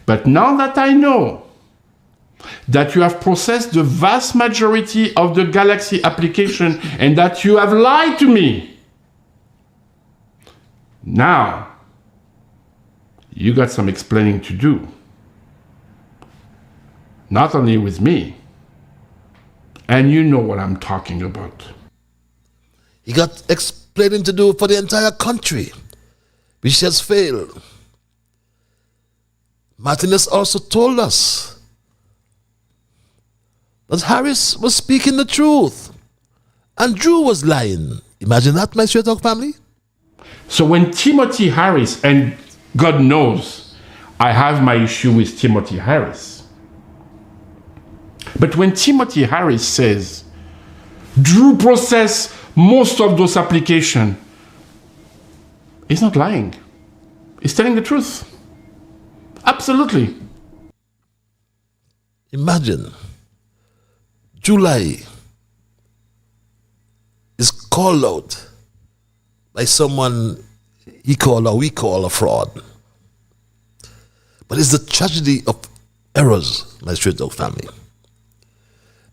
But now that I know that you have processed the vast majority of the Galaxy application and that you have lied to me, now you got some explaining to do. Not only with me, and you know what I'm talking about. He got explaining to do for the entire country, which has failed. Martinez also told us that Harris was speaking the truth and Drew was lying. Imagine that, my Straight Talk family. So when Timothy Harris, and God knows I have my issue with Timothy Harris, but when Timothy Harris says Drew processed most of those applications, he's not lying. He's telling the truth. Absolutely. Imagine July is called out by someone he called or we call a fraud. But it's the tragedy of errors, my Straight Talk family.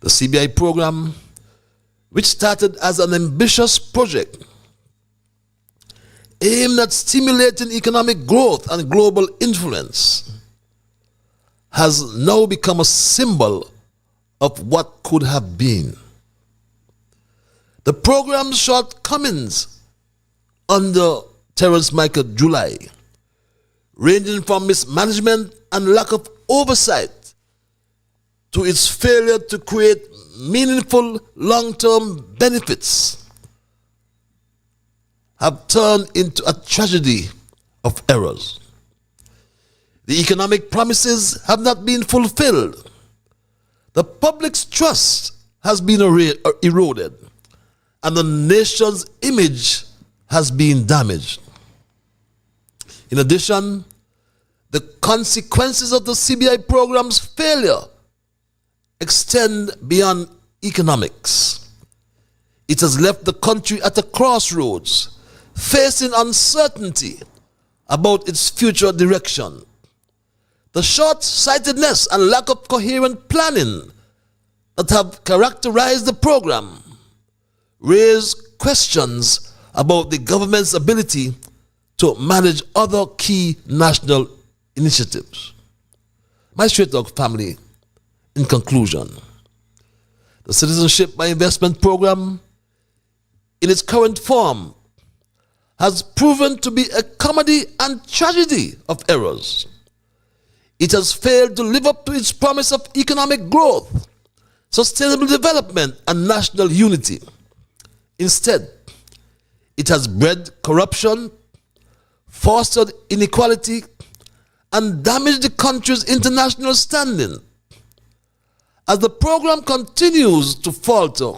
The CBI program, which started as an ambitious project aimed at stimulating economic growth and global influence, has now become a symbol of what could have been. The program's shortcomings under Terence Michael July, ranging from mismanagement and lack of oversight to its failure to create meaningful long-term benefits, have turned into a tragedy of errors. The economic promises have not been fulfilled. The public's trust has been eroded, and the nation's image has been damaged. In addition, the consequences of the CBI program's failure extend beyond economics. It has left the country at a crossroads, facing uncertainty about its future direction. The short-sightedness and lack of coherent planning that have characterized the program raise questions about the government's ability to manage other key national initiatives. My Straight Talk family, in conclusion, the Citizenship by Investment program, in its current form, has proven to be a comedy and tragedy of errors. It has failed to live up to its promise of economic growth, sustainable development, and national unity. Instead, it has bred corruption, fostered inequality, and damaged the country's international standing. As the program continues to falter,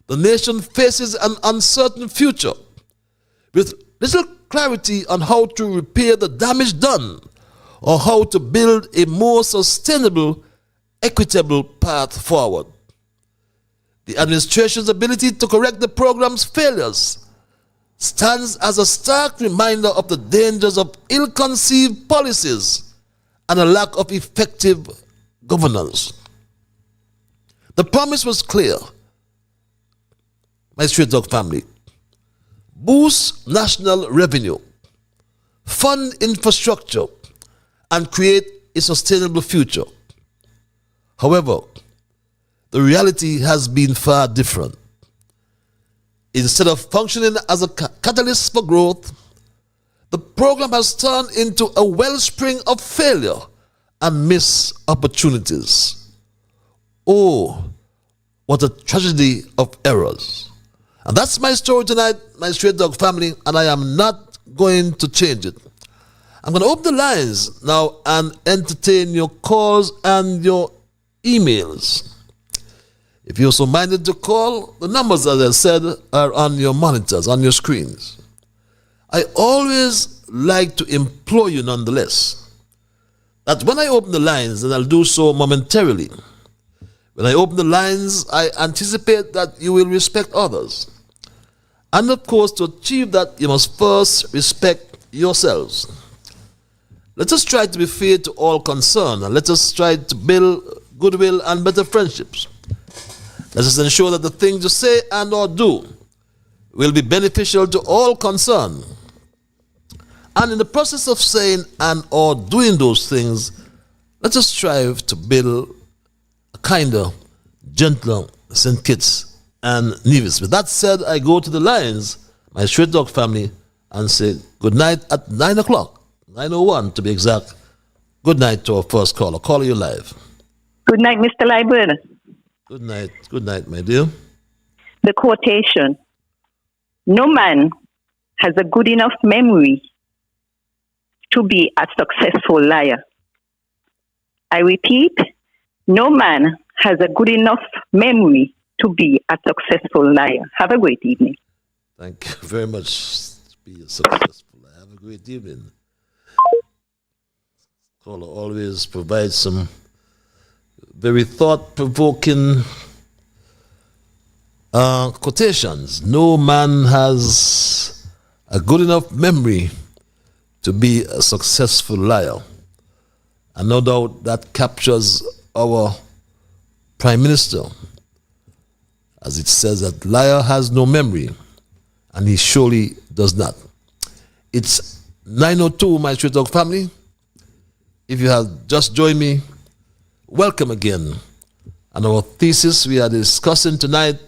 the nation faces an uncertain future with little clarity on how to repair the damage done or how to build a more sustainable, equitable path forward. The administration's ability to correct the program's failures stands as a stark reminder of the dangers of ill-conceived policies and a lack of effective governance. The promise was clear, my Straight Talk family: boost national revenue, fund infrastructure, and create a sustainable future. However, the reality has been far different. Instead of functioning as a catalyst for growth, the program has turned into a wellspring of failure and missed opportunities. Oh, what a tragedy of errors. And that's my story tonight, my Straight Dog family, and I am not going to change it. I'm going to open the lines now and entertain your calls and your emails. If you're so minded to call, the numbers, as I said, are on your monitors, on your screens. I always like to implore you nonetheless that when I open the lines, and I'll do so momentarily, when I open the lines, I anticipate that you will respect others. And of course, to achieve that, you must first respect yourselves. Let us try to be fair to all concerned, and let us try to build goodwill and better friendships. Let us ensure that the things you say and or do will be beneficial to all concerned. And in the process of saying and or doing those things, let us strive to build a kinder, gentler St. Kitts and Nevis. With that said, I go to the lines, my Straight Talk family, and say good night at 9 o'clock, 9:01 to be exact. Good night to our first caller. Caller, you live. Good night, Mr. Liburd. Good night, my dear. The quotation: no man has a good enough memory to be a successful liar. I repeat, no man has a good enough memory to be a successful liar. Have a great evening. Thank you very much. Be successful. Have a great evening. Caller always provides some very thought-provoking quotations. No man has a good enough memory to be a successful liar. And no doubt that captures our Prime Minister, as it says that liar has no memory, and he surely does not. It's 9:02, my Straight Talk family. If you have just joined me, welcome again. And our thesis we are discussing tonight,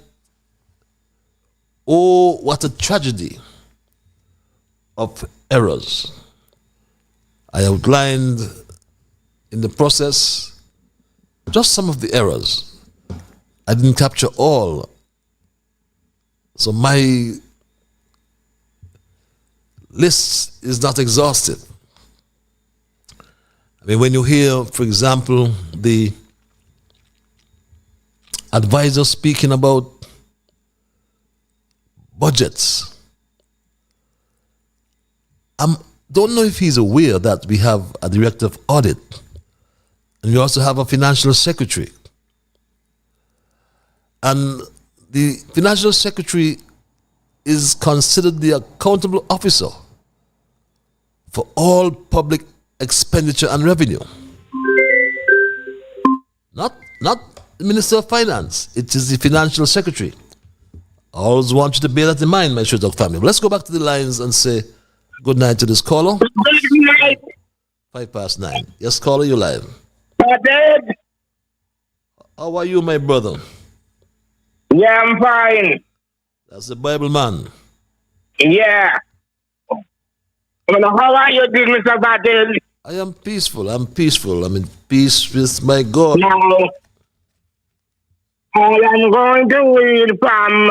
oh, what a tragedy of errors. I outlined in the process just some of the errors. I didn't capture all. So my list is not exhaustive. I mean, when you hear, for example, the advisor speaking about budgets, I don't know if he's aware that we have a director of audit and we also have a financial secretary. And the financial secretary is considered the accountable officer for all public expenditure and revenue. Not the Minister of Finance, it is the financial secretary. I always want you to bear that in mind, my Straight Talk family. But let's go back to the lines and say good night to this caller. Good night. 9:05. Yes, caller, you live. Dad. How are you, my brother? Yeah, I'm fine. That's the Bible man. Yeah. How are you doing, Mr. Patel? I am peaceful. I'm in peace with my God. Now, all I'm going to read from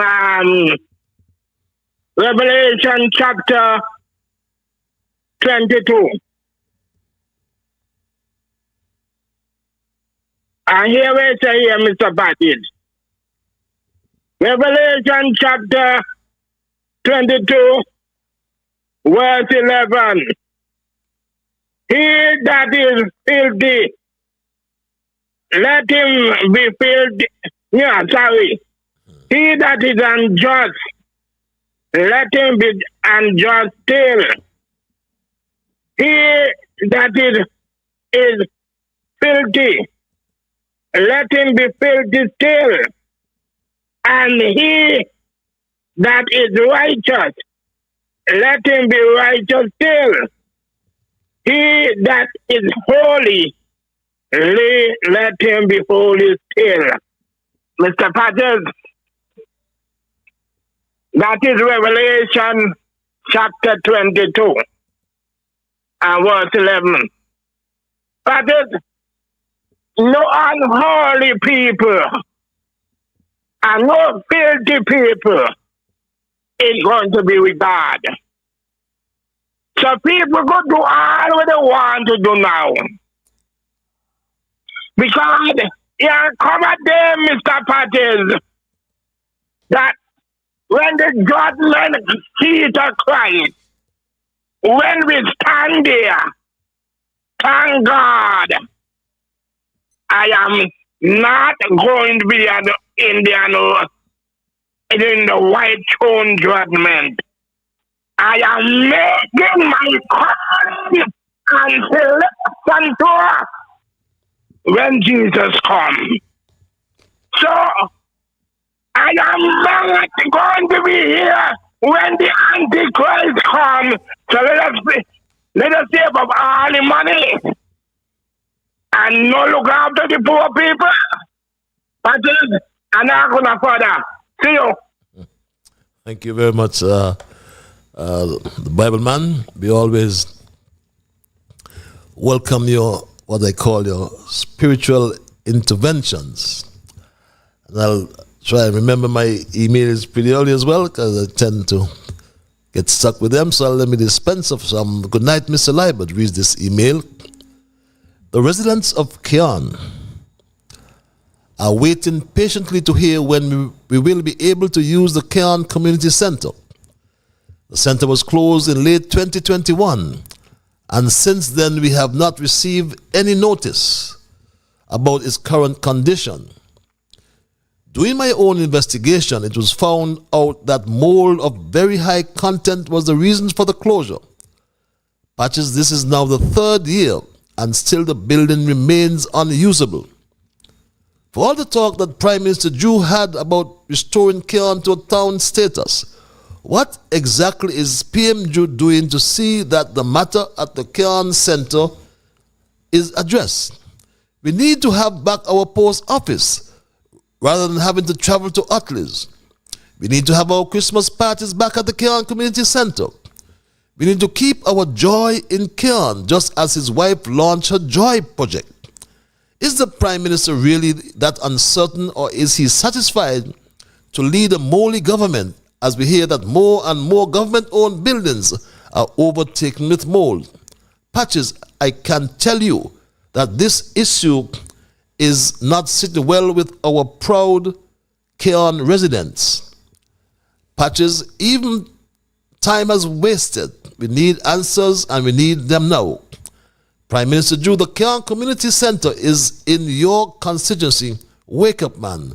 Revelation chapter 22. And here we say here, Mr. Patel. Revelation chapter 22, verse 11. He that is filthy, let him be filthy. Yeah, sorry. He that is unjust, let him be unjust still. He that is filthy, let him be filthy still. And he that is righteous, let him be righteous still. He that is holy, let him be holy still. Mr. Patel, that is Revelation chapter 22 and verse 11. Patel, no unholy people and no filthy people is going to be with God. So people go do all what they want to do now. Because here come a day, Mr. Patel, that when the judgment seat of Christ, when we stand there, thank God, I am not going to be an Indian in the white throne judgment. I am making my calling until Santora when Jesus comes. So I am not going to be here when the Antichrist comes. So let us save up all the money and no look after the poor people. But I'm not going to further. See you. Thank you very much, the Bible man. We always welcome your, what they call your spiritual interventions. And I'll try and remember my emails pretty early as well, because I tend to get stuck with them. So let me dispense of some. Good night, Mr. Liburd. Reads this email. The residents of Keon are waiting patiently to hear when we will be able to use the Keon Community Center. The center was closed in late 2021, and since then we have not received any notice about its current condition. Doing my own investigation, it was found out that mold of very high content was the reason for the closure. Patches, this is now the third year, and still the building remains unusable. For all the talk that Prime Minister Jew had about restoring Keon to a town status, what exactly is PM Jew doing to see that the matter at the Keon Center is addressed? We need to have back our post office rather than having to travel to Utleys. We need to have our Christmas parties back at the Keon Community Center. We need to keep our joy in Keon, just as his wife launched her Joy project. Is the Prime Minister really that uncertain, or is he satisfied to lead a moldy government as we hear that more and more government-owned buildings are overtaken with mold? Patches, I can tell you that this issue is not sitting well with our proud Keon residents. Patches, even time has wasted. We need answers, and we need them now. Prime Minister Drew, the Keon Community Center is in your constituency. Wake up, man,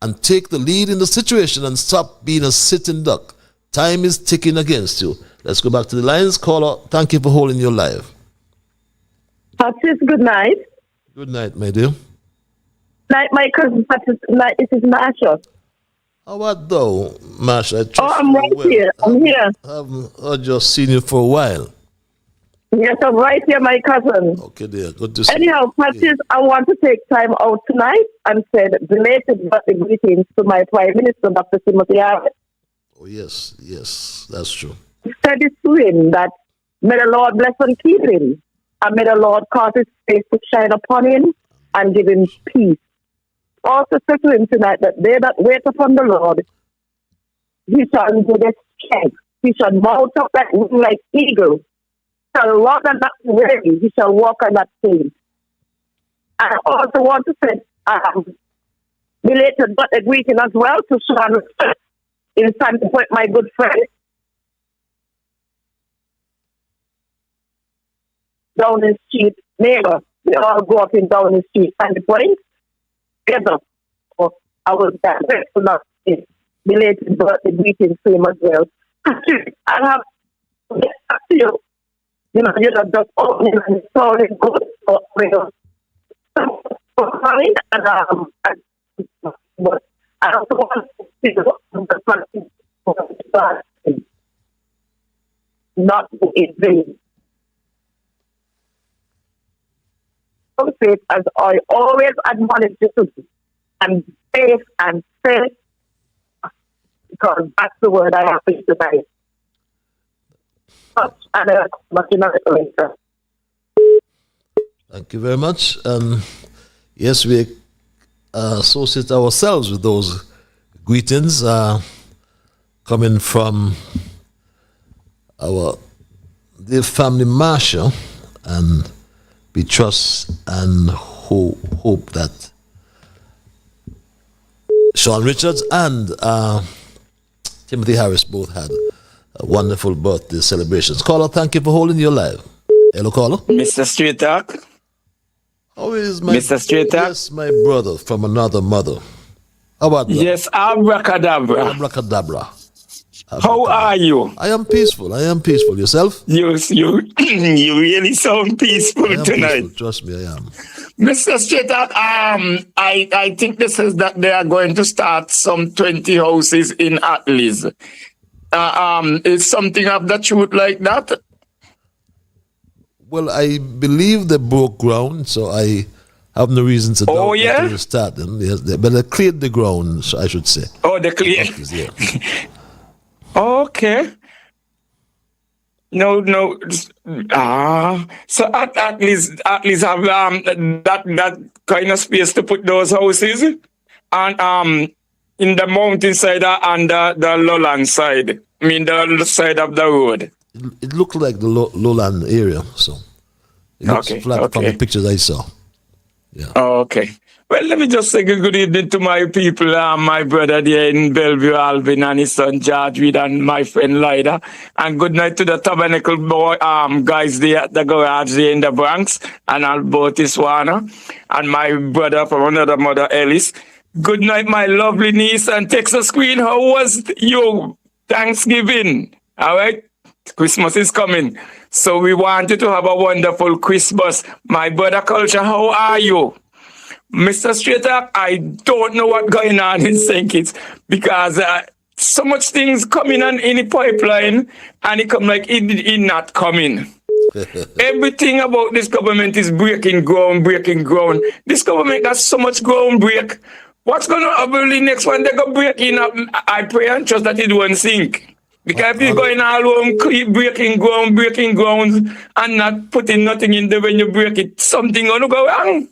and take the lead in the situation and stop being a sitting duck. Time is ticking against you. Let's go back to the lines. Caller, thank you for holding your live. Patches, good night. Good night, my dear. Night, my cousin Patches. Night, this is Marsha. How about though, Marsha? I'm right here. I'm here. I've just seen you for a while. Yes, I'm right here, my cousin. Okay, dear. Good to see you. Anyhow, Patches, I want to take time out tonight and send belated birthday greetings to my Prime Minister, Dr. Timothy Harris. Oh, yes, yes, that's true. Said this to him that may the Lord bless and keep him, and may the Lord cause his face to shine upon him and give him peace. Also said to him tonight that they that wait upon the Lord, he shall renew their strength. He shall mount up like eagle. He shall walk and not be weary. He shall walk and not faint. I also want to say belated birthday greeting as well to Sean in Sandy Point, my good friend. Downing Street neighbor. We all grew up in Downing Street, Sandy Point. Together. So I was that grateful enough to belated birthday greetings to him as well. I have to get back to you. You know, you're not just opening and it's all good for coming and but I also want to see the practice not in vain. Faith, as I always admonish you to do, and faith and faith, because that's the word I have for you tonight. Thank you very much. Yes, we associate ourselves with those greetings coming from our dear family Marsha, and we trust and hope that Sean Richards and Timothy Harris both had wonderful birthday celebrations. Caller, thank you for holding your live. Hello, caller. Mr. Straight Talk. How is my Mr. Straight Talk? Yes, my brother from another mother. How about that? Yes, abracadabra. Abracadabra. How are you? I am peaceful. I am peaceful. Yourself? You you really sound peaceful I am tonight. peaceful. Trust me, I am. Mr. Strater, I think this is that they are going to start some 20 houses in Atlas. Is something of the truth like that? Well, I believe they broke ground, so I have no reason to doubt that they will start them. Yes, but they cleared the ground, I should say. Oh, they cleared. Yeah. Okay. No. So at least have that kind of space to put those houses, and in the mountainside and the lowland side. I mean the side of the road. It looked like the lowland area, so it looks flat from the pictures I saw. Yeah. Okay. Well, let me just say good evening to my people, my brother there in Bellevue, Alvin, and his son George Reed, and my friend Lyda. And good night to the Tabernacle boy, guys there at the garage there in the Bronx, and Alberti Swana, and my brother from another mother, Ellis. Good night, my lovely niece and Texas Queen. How was your Thanksgiving? All right? Christmas is coming. So we want you to have a wonderful Christmas. My brother Culture, how are you? Mr. Strater, I don't know what's going on in St. Kitts because so much things coming on in the pipeline and it come like it not coming. Everything about this government is breaking ground. This government got so much ground break. What's going to happen the next one? They're going to break in. I pray and trust that it won't sink. Because if you're going all home, keep breaking ground and not putting nothing in there when you break it, something going to go wrong.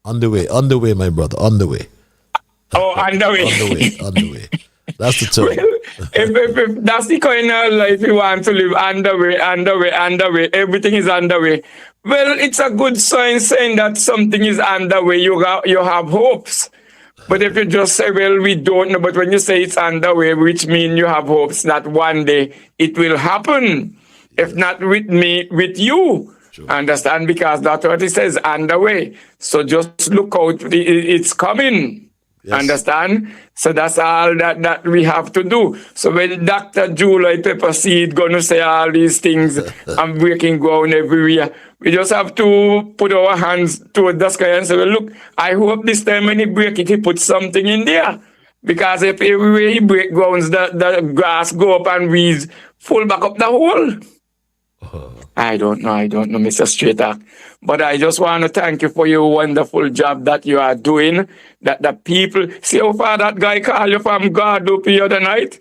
On the way, my brother, on the way. Oh, on the way. on the way. That's the term. Well, if that's the kind of life you want to live, on the way, everything is on the way. Well, it's a good sign saying that something is on the way. You have hopes. But if you just say, well, we don't know, but when you say it's on the way, which means you have hopes that one day it will happen. If not with me, with you. Sure. Understand? Because that's what it says, on the way. So just look out, it's coming. Yes. Understand? So that's all that we have to do. So when Dr. Julie Pepper Seed gonna say all these things, I'm breaking ground everywhere, we just have to put our hands toward the sky and say, well, look, I hope this time when he break it, he put something in there. Because if everywhere he break grounds, the grass go up and weeds full back up the hole. I don't know, Mr. Strater. But I just want to thank you for your wonderful job that you are doing. That the people, see how far that guy called you from God up the other night?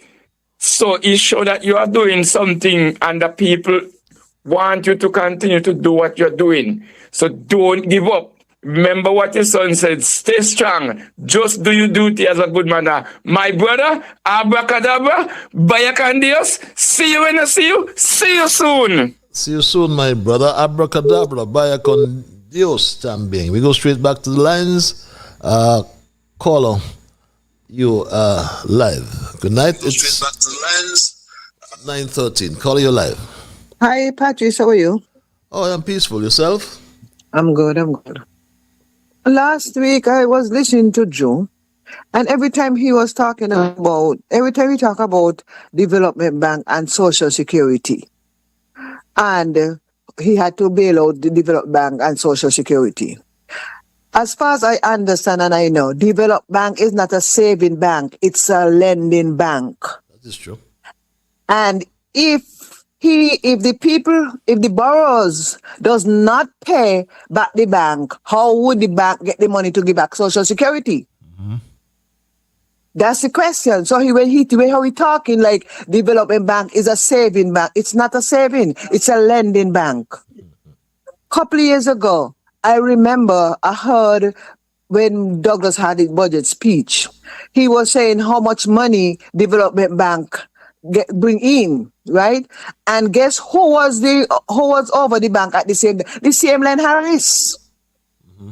So it shows that you are doing something and the people want you to continue to do what you're doing. So don't give up. Remember what your son said, stay strong. Just do your duty as a good man. My brother, abracadabra, bayacandios, see you when I see you. See you soon. See you soon, my brother. Abracadabra, bayacandios, tambien. We go straight back to the lines. Caller, you are live. Good night. It's 9:13. Caller, you live. Hi, Patrice. How are you? Oh, I'm peaceful. Yourself? I'm good. Last week, I was listening to Joe, and every time he talk about development bank and social security, and he had to bail out the development bank and social security. As far as I understand and I know, development bank is not a saving bank; it's a lending bank. That is true. And if the borrowers does not pay back the bank, how would the bank get the money to give back Social Security? Mm-hmm. That's the question. So when he talking like development bank is a saving bank, it's not a saving, it's a lending bank. Couple of years ago, I remember I heard when Douglas had his budget speech, he was saying how much money development bank bring in, right? And guess who was over the bank at the same time? The same Len Harris. Mm-hmm.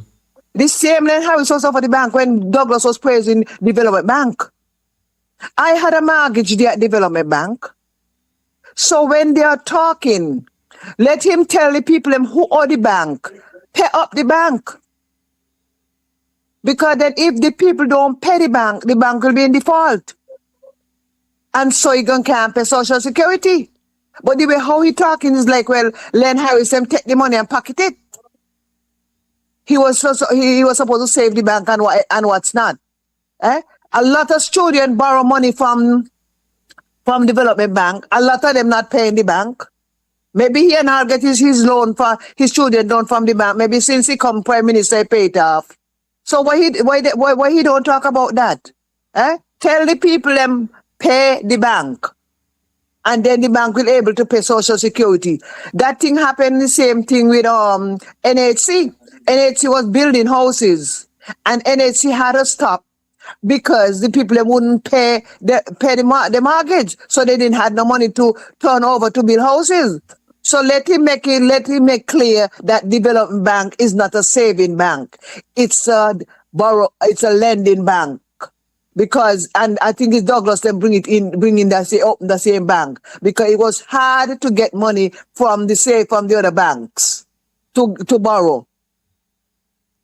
The same Len Harris was over the bank when Douglas was praising Development Bank. I had a mortgage there at Development Bank. So when they are talking, let him tell the people who owe the bank, pay up the bank. Because then if the people don't pay the bank will be in default. And so he can't pay Social Security. But the way how he talking is like, well, Len Harris them take the money and pocket it. He was supposed to save the bank and what's not. Eh? A lot of students borrow money from Development Bank. A lot of them not paying the bank. Maybe he and I'll get his loan for his student loan from the bank. Maybe since he come Prime Minister, he pay it off. So why he don't talk about that? Eh? Tell the people them pay the bank. And then the bank will able to pay Social Security. That thing happened, the same thing with NHC. NHC was building houses, and NHC had to stop because the people wouldn't pay the mortgage, so they didn't have no money to turn over to build houses. So let him make clear that Development Bank is not a saving bank; it's a lending bank. Because, and I think it's Douglas then bring in open the same bank, because it was hard to get money from the other banks to borrow.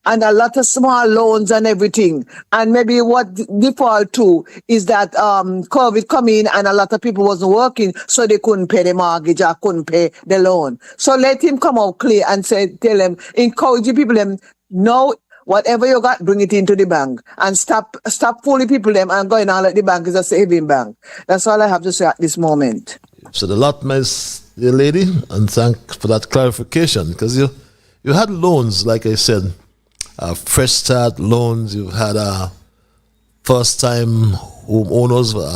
And a lot of small loans and everything. And maybe what default too is that COVID come in and a lot of people wasn't working, so they couldn't pay the mortgage or couldn't pay the loan. So let him come out clear and tell them, encourage the people them, no, whatever you got, bring it into the bank. And stop fooling people them and going on like the bank is a saving bank. That's all I have to say at this moment. So the lot, my dear lady, and thank for that clarification, because you had loans, like I said, fresh start loans. You've had first-time homeowners for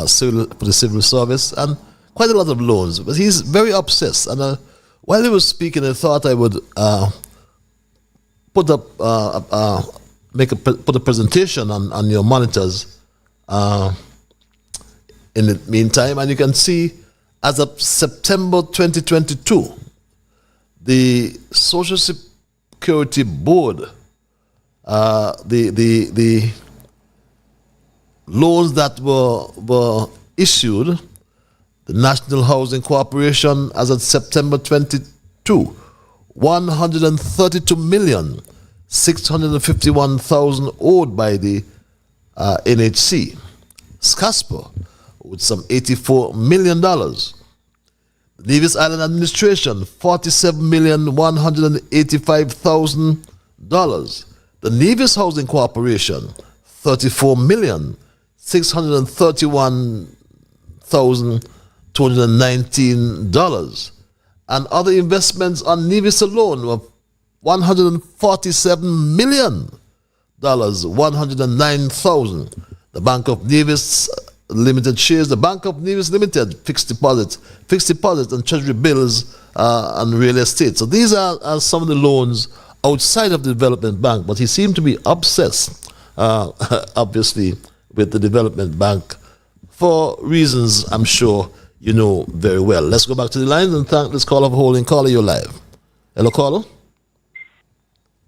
the civil service, and quite a lot of loans. But he's very obsessed. And while he was speaking, I thought I would put a presentation on your monitors in the meantime, and you can see as of September 2022, the Social Security Board, the loans that were issued, the National Housing Corporation, as of September 22, 132,651,000 owed by the NHC. SCASPA with some $84 million. Nevis Island Administration, $47,185,000. The Nevis Housing Corporation, $34,631,219. And other investments on Nevis alone were $147 million, 109,000. The Bank of Nevis Limited shares, the Bank of Nevis Limited, fixed deposit and treasury bills and real estate. So these are some of the loans outside of the Development Bank, but he seemed to be obsessed, obviously, with the Development Bank for reasons I'm sure you know very well. Let's go back to the lines and thank this caller for holding. Caller, you're live. Hello, caller.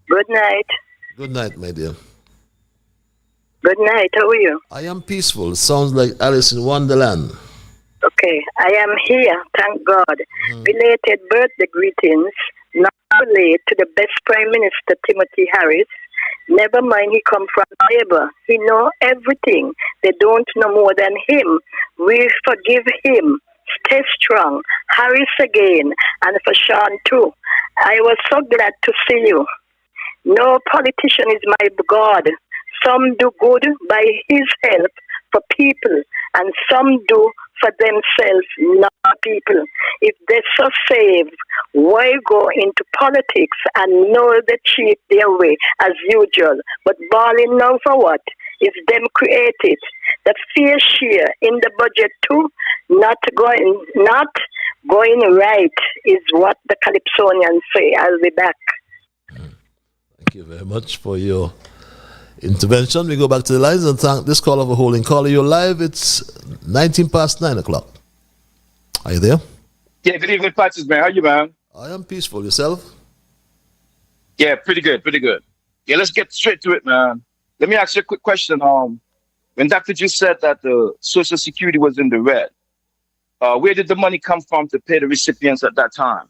Good night. Good night, my dear. Good night. How are you? I am peaceful. It sounds like Alice in Wonderland. Okay, I am here. Thank God. Belated birthday greetings. Not too late to the best Prime Minister Timothy Harris. Never mind, he come from Labour. He know everything. They don't know more than him. We forgive him. Stay strong. Harris again, and for Sean too. I was so glad to see you. No politician is my God. Some do good by his help for people, and some do for themselves, not people. If they're so saved, why go into politics and know they cheat their way as usual? But balling now for what? Is them created. The fair share in the budget too, not going right is what the Calypsonians say. I'll be back. Thank you very much for your intervention. We go back to the lines and thank this caller for holding. Caller, you're live. It's 19 past 9 o'clock. Are you there? Yeah, good evening, Patches, man. How you, man? I am peaceful. Yourself? Yeah, pretty good, pretty good. Yeah, let's get straight to it, man. Let me ask you a quick question. When Dr. G said that the Social Security was in the red, where did the money come from to pay the recipients at that time?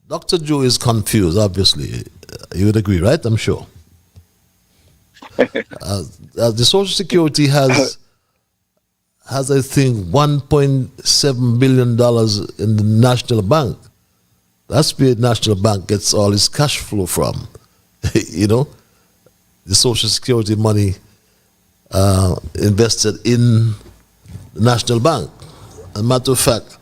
Dr. Joe is confused, obviously. You would agree, right? I'm sure. The Social Security has I think $1.7 billion in the National Bank. That's where the National Bank gets all its cash flow from. The Social Security money invested in the National Bank. As a matter of fact,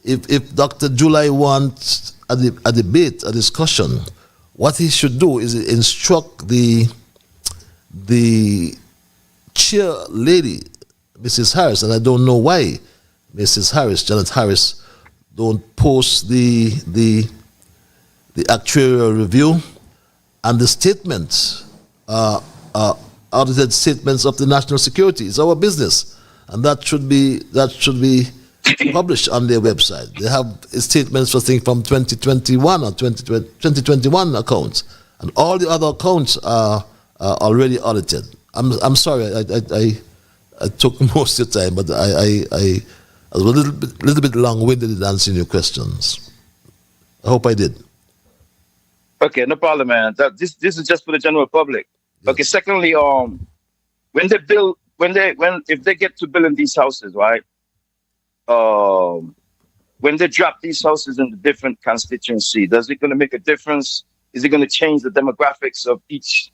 if Dr. July wants a debate, a discussion, what he should do is instruct the chair lady, Mrs. Harris, and I don't know why Mrs. Harris, Janet Harris, don't post the actuarial review and the statements, audited statements of the national security. It's our business, and that should be published on their website. They have statements for things from 2021 or 2021 accounts, and all the other accounts are already audited. I'm sorry, I took most of your time, but I was a little bit long-winded in answering your questions. I hope I did. Okay, no problem, man. This is just for the general public. Yes. Okay. Secondly, if they get to building these houses, right? When they drop these houses in the different constituency, does it going to make a difference? Is it going to change the demographics of each,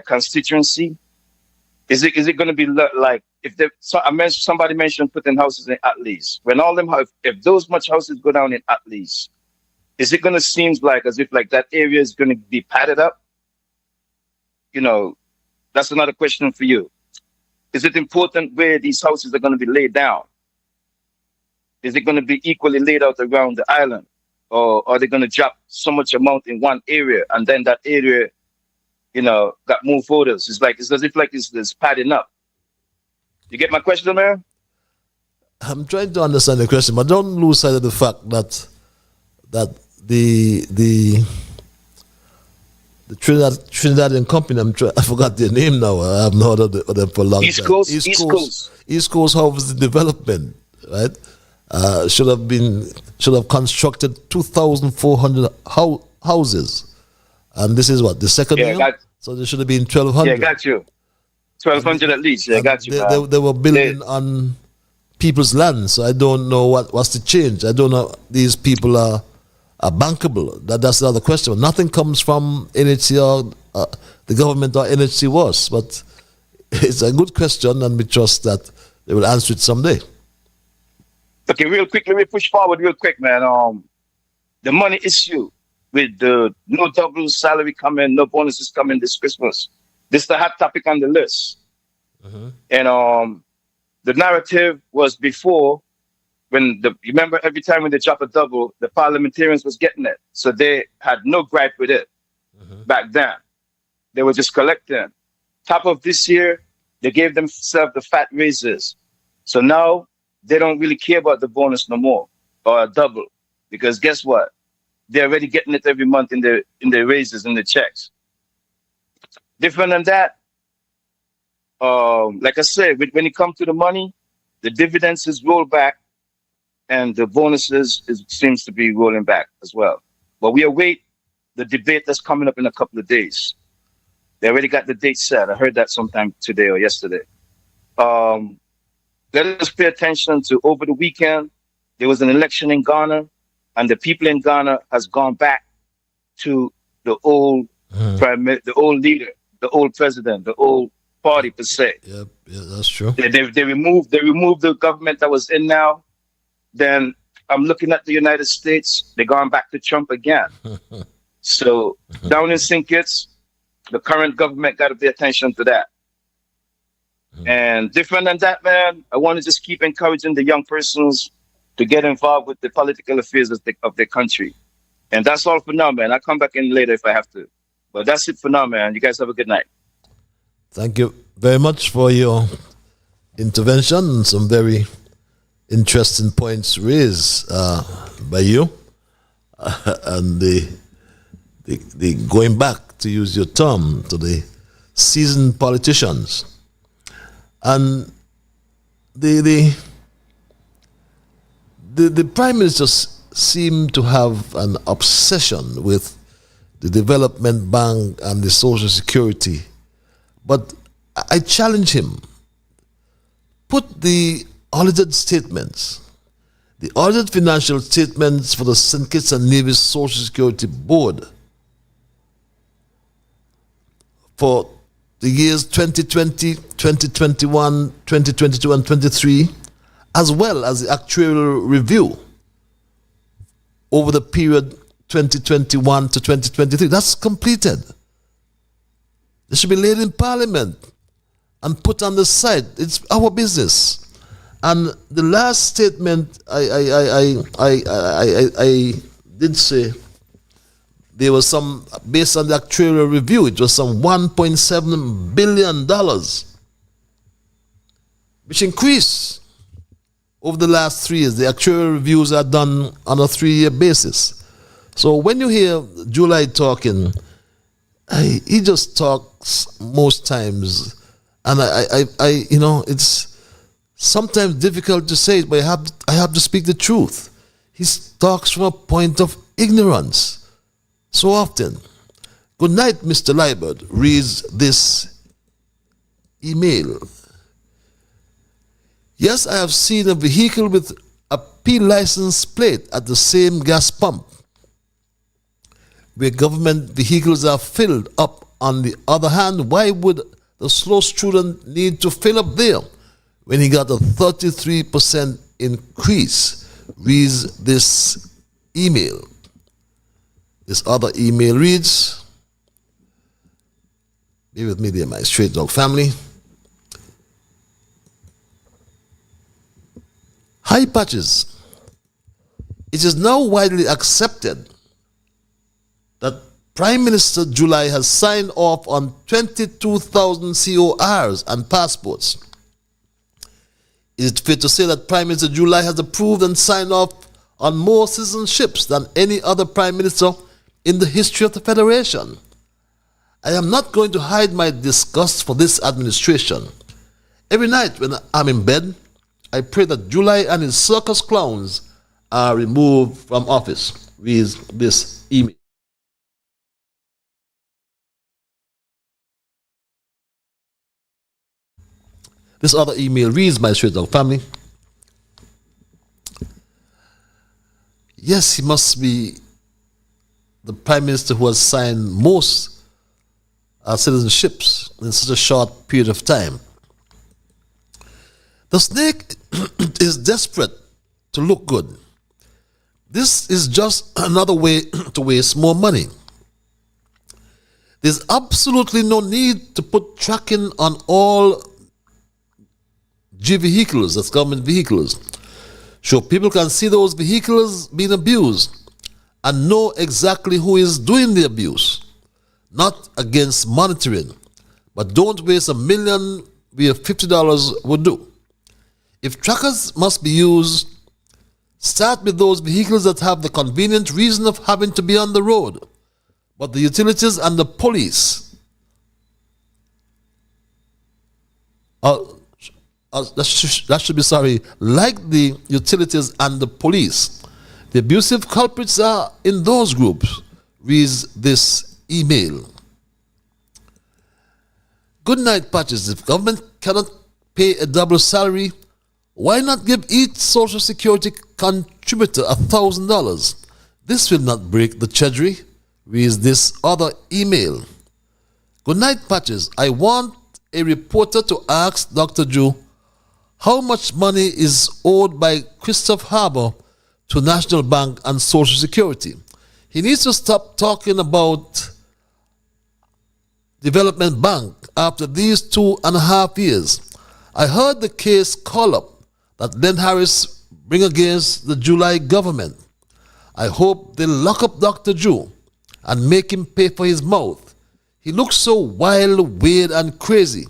constituency? Is it going to be like somebody mentioned putting houses in Atleast? When all them if those much houses go down in Atleast, is it going to seem like as if like that area is going to be padded up? That's another question for you. Is it important where these houses are going to be laid down? Is it going to be equally laid out around the island? Or are they going to drop so much amount in one area and then that area, got more voters? It's as if it's padding up. You get my question, man? I'm trying to understand the question, but don't lose sight of the fact that the Trinidad and Company, I forgot their name now. I haven't heard of them for a long time. East Coast Housing Development, right? Should have constructed 2,400 houses, and this is what the second year. So there should have been 1,200. Yeah, got you. 1,200 at least. Yeah, got you. They were building on people's land, so I don't know what's the change. I don't know. These people are bankable. That's the other question. Nothing comes from NHC or the government or NHC was, but it's a good question, and we trust that they will answer it someday. Okay, real quick, let me push forward real quick, man. The money issue with the no double salary coming, no bonuses coming this Christmas. This is the hot topic on the list. Mm-hmm. And the narrative was before you remember every time when they drop a double, the parliamentarians was getting it. So they had no gripe with it back then. They were just collecting. Top of this year, they gave themselves the fat raises. So now they don't really care about the bonus no more or a double, because guess what? They're already getting it every month in their raises, in the checks. Different than that, like I said, when it comes to the money, the dividends is rolled back and the bonuses seems to be rolling back as well. But we await the debate that's coming up in a couple of days. They already got the date set. I heard that sometime today or yesterday. Let us pay attention to over the weekend. There was an election in Ghana, and the people in Ghana has gone back to the old the old leader, the old president, the old party per se. Yeah, that's true. They removed the government that was in now. Then I'm looking at the United States. They're going back to Trump again. So down in St. Kitts, the current government got to pay attention to that. And different than that, man, I want to just keep encouraging the young persons to get involved with the political affairs of their country. And that's all for now, man. I'll come back in later if I have to. But that's it for now, man. You guys have a good night. Thank you very much for your intervention and some very interesting points raised by you. And the going back, to use your term, to the seasoned politicians. And the Prime Minister seemed to have an obsession with the Development Bank and the Social Security. But I challenge him. Put the audited statements, the audited financial statements for the St. Kitts and Nevis Social Security Board for the years 2020, 2021, 2022, and 23, as well as the actuarial review over the period 2021 to 2023. That's completed. It should be laid in Parliament and put on the side. It's our business. And the last statement I did say, there was some, based on the actuarial review, it was some $1.7 billion, which increased over the last 3 years. The actuarial reviews are done on a 3-year basis. So when you hear July talking, he just talks most times, and I you know, it's sometimes difficult to say it, but I have to speak the truth. He talks from a point of ignorance so often. Good night, Mr. Liburd reads this email. Yes, I have seen a vehicle with a P license plate at the same gas pump where government vehicles are filled up. On the other hand, why would the slow student need to fill up there when he got a 33% increase? Reads this email. This other email reads, be with me there, my straight dog family. Hi, Patches. It is now widely accepted that Prime Minister July has signed off on 22,000 CORs and passports. Is it fair to say that Prime Minister July has approved and signed off on more citizenships than any other Prime Minister in the history of the Federation? I am not going to hide my disgust for this administration. Every night when I'm in bed, I pray that July and his circus clowns are removed from office. Reads this email. This other email reads, my straight dog family. Yes, he must be the Prime Minister who has signed most citizenships in such a short period of time. The snake is desperate to look good. This is just another way to waste more money. There's absolutely no need to put tracking on all G vehicles, that's government vehicles, so people can see those vehicles being abused and know exactly who is doing the abuse. Not against monitoring, but don't waste $1 million where $50 would do. If trackers must be used, start with those vehicles that have the convenient reason of having to be on the road. But the utilities and the police, that should be sorry, like the utilities and the police, the abusive culprits are in those groups. Reads this email. Good night, Patches. If government cannot pay a double salary, why not give each Social Security contributor $1,000? This will not break the treasury. Reads this other email. Good night, Patches. I want a reporter to ask Dr. Drew how much money is owed by Christoph Harbour to National Bank and Social Security. He needs to stop talking about Development Bank after these 2.5 years. I heard the case call up that Len Harris bring against the July government. I hope they lock up Dr. Drew and make him pay for his mouth. He looks so wild, weird, and crazy.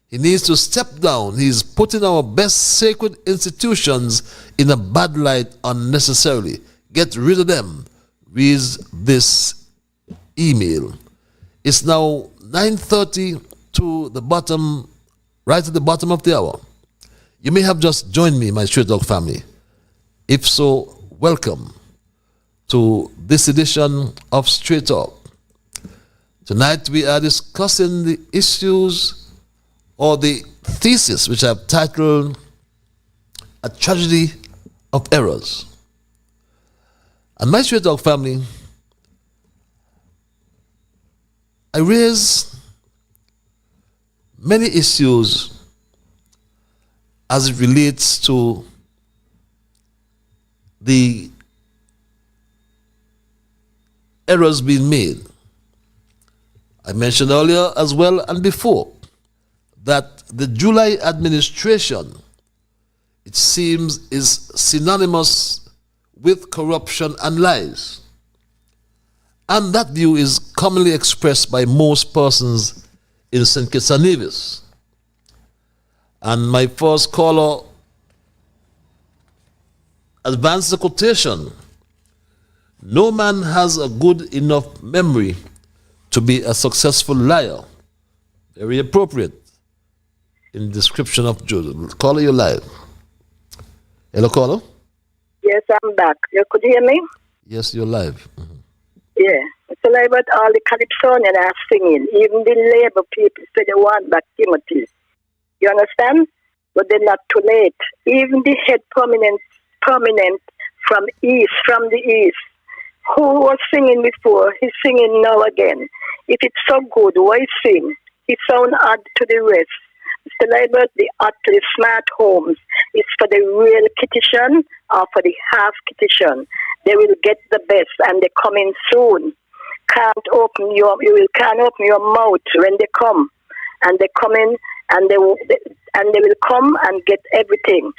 He needs to step down. He's putting our best sacred institutions in a bad light unnecessarily. Get rid of them. Reads this email. It's now 9:30 to the bottom, right at the bottom of the hour. You may have just joined me, my Straight Dog family. If so, welcome to this edition of Straight Talk. Tonight we are discussing the issues or the thesis which I've titled A Tragedy of Errors. And my Straight Talk family, I raise many issues as it relates to the errors being made. I mentioned earlier as well and before that the July administration, it seems, is synonymous with corruption and lies. And that view is commonly expressed by most persons in St. Kitts and Nevis. And my first caller advanced the quotation, "No man has a good enough memory to be a successful liar." Very appropriate in description of Judah. Caller, you live. Hello, caller? Yes, I'm back. You could hear me? Yes, you're live. Yeah. It's like about all the Calypsonians are singing. Even the labor people say they want back Timothy. You understand? But they're not too late. Even the head prominent from the east, who was singing before, he's singing now again. If it's so good, why sing? He sound odd to the rest. Mr. Liburd, the utterly smart homes is for the real kitchen or for the half kitchen. They will get the best and they're coming soon. Can't open your mouth when they come. And they come in and they will come and get everything.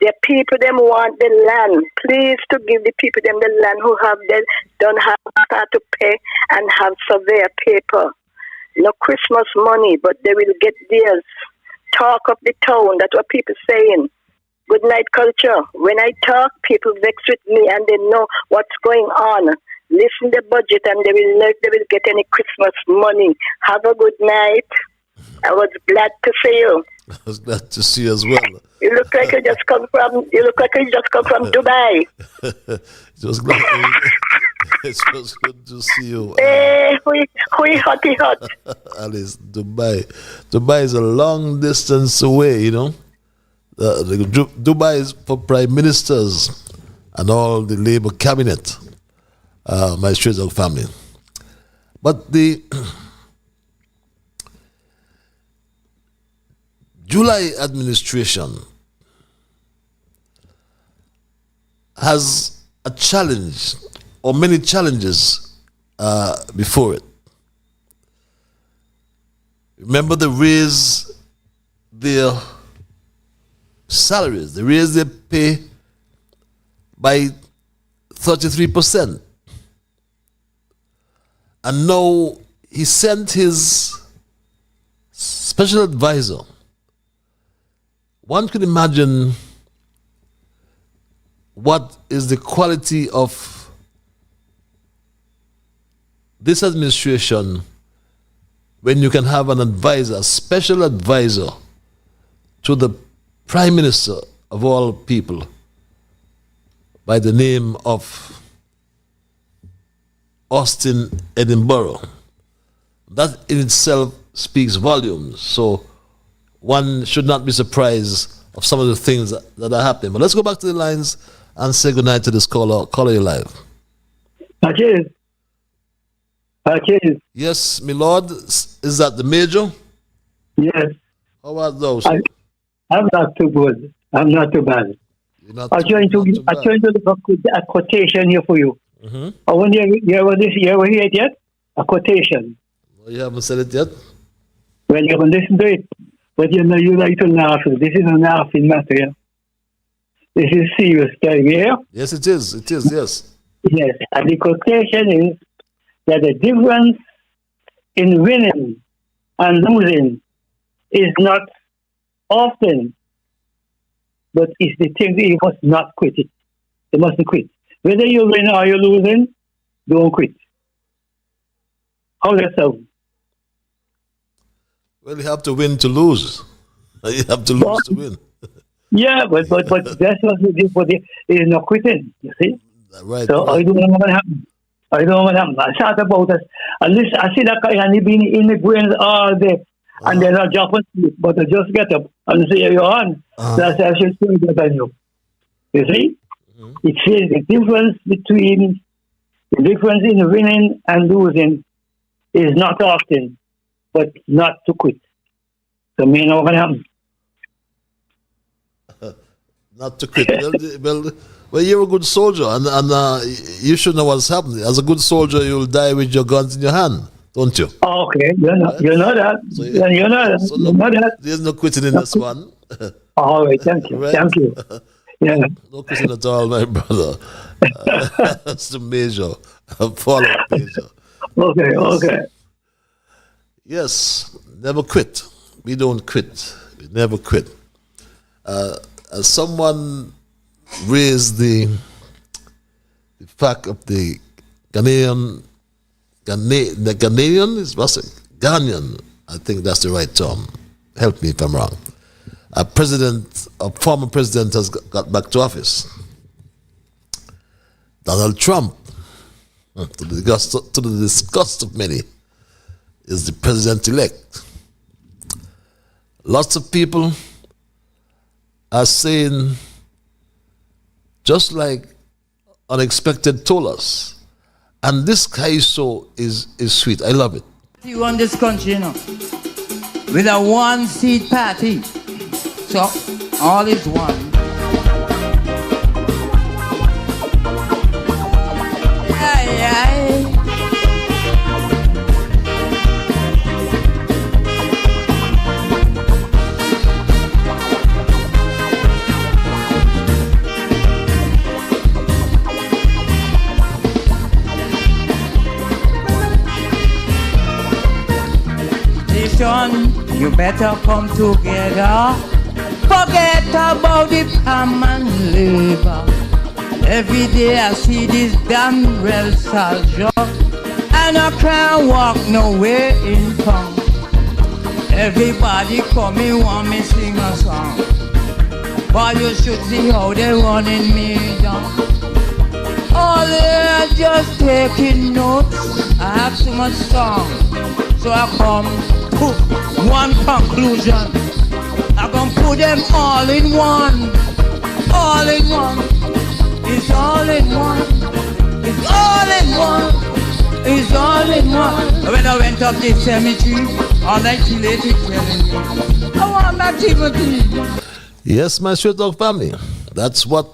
The people them want the land. Please to give the people them the land who don't have to pay and have surveyor paper. No Christmas money, but they will get theirs. Talk of the town, that's what people saying. Good night culture. When I talk, people vex with me and they know what's going on. Listen the budget and they will get any Christmas money. Have a good night. I was glad to see you. I was glad to see you as well. You look like you just come from Dubai. It was good to see you. Hey, hui hot. Alice, Dubai is a long distance away, you know. Dubai is for prime ministers and all the Labour cabinet, my Straight Talk family. But the July administration has a challenge or many challenges before it. Remember, they raise their salaries, they raise their pay by 33%. And now he sent his special advisor. One could imagine what is the quality of this administration when you can have an advisor, a special advisor to the Prime Minister of all people by the name of Austin Edinburgh. That in itself speaks volumes. So one should not be surprised of some of the things that are happening. But let's go back to the lines and say goodnight to this caller. Caller, you live. Purchase. Yes, my lord. Is that the major? Yes. How are those? I'm not too good. I'm not too bad. I'm trying to look a quotation here for you. Mm-hmm. I wonder, you ever hear it yet? A quotation. No, you haven't said it yet? Well, you haven't listened to it. But you know, you like to laugh. This is a laughing matter. Yeah? This is serious time, yeah? Yes, it is. It is, yes. Yes. And the quotation is that the difference in winning and losing is not often, but it's the thing that you must not quit it. You mustn't quit. Whether you win or you're losing, don't quit. How does that sound? Well, you have to win to lose. You have to lose to win. Yeah, but that's what we do for the is not quitting, you see? Right. So right. I don't know what happened. I don't know. I thought about it. At least I see that kind of been in the brains all day. And they're not dropping sleep, but I just get up and say, you're on. That's I should say that I know. You see? It says the difference in winning and losing is not often, but not to quit. So, me know what happens. Not to quit. Well, you're a good soldier, and you should know what's happening. As a good soldier, you'll die with your guns in your hand, don't you? Okay, you know that. You know that. There's no quitting in this one. All right, thank you. Right? Thank you. Yeah. No quitting at all, my brother. That's the major. Follow-up major. Okay. Yes, never quit. We don't quit. We never quit. As someone raised the fact of the Ghanaian, Ghanaian, I think that's the right term. Help me if I'm wrong. A former president has got back to office. Donald Trump, to the disgust of many, is the president-elect. Lots of people are saying, just like Unexpected told us, and this Kaiso is sweet. I love it. You run this country, you know, with a one-seat party. So, all is one. You better come together. Forget about the palm and labor. Every day I see this damn real soldier, and I can't walk nowhere in town. Everybody coming want me sing a song, but you should see how they running me down. All they're just taking notes. I have so much song, so I come to one conclusion. I'm gonna put them all in one. All in one. It's all in one. It's all in one. It's all in one. When I went up the cemetery, all I related telling me, I want my Timothy. Yes, my Straight Dog family. That's what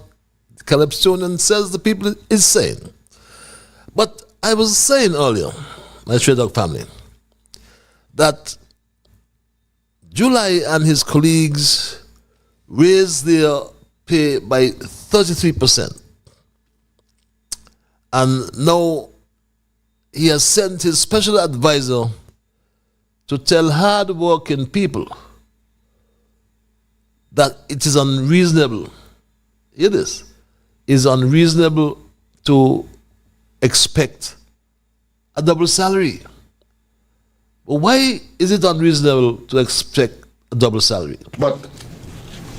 Calypsonian says the people is saying. But I was saying earlier, my Straight Dog family, that July and his colleagues raised their pay by 33%. And now he has sent his special advisor to tell hard-working people that it is unreasonable. It is unreasonable to expect a double salary. But why is it unreasonable to expect a double salary? But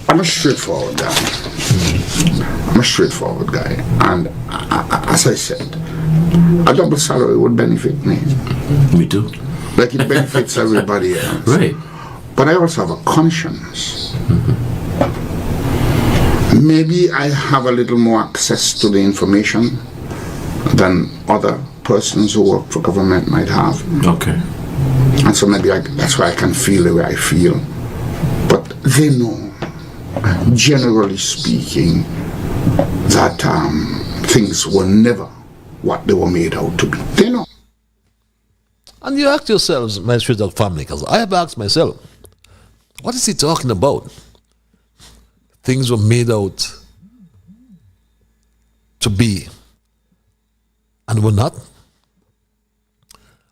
I'm a straightforward guy. I'm a straightforward guy. And as I said, a double salary would benefit me. Me too. Like it benefits everybody else. Right. But I also have a conscience. Maybe I have a little more access to the information than other persons who work for government might have. Okay. And so maybe that's why I can feel the way I feel. But they know, generally speaking, that things were never what they were made out to be. They know. And you ask yourselves, my Straight Dog family, because I have asked myself, what is he talking about? Things were made out to be and were not.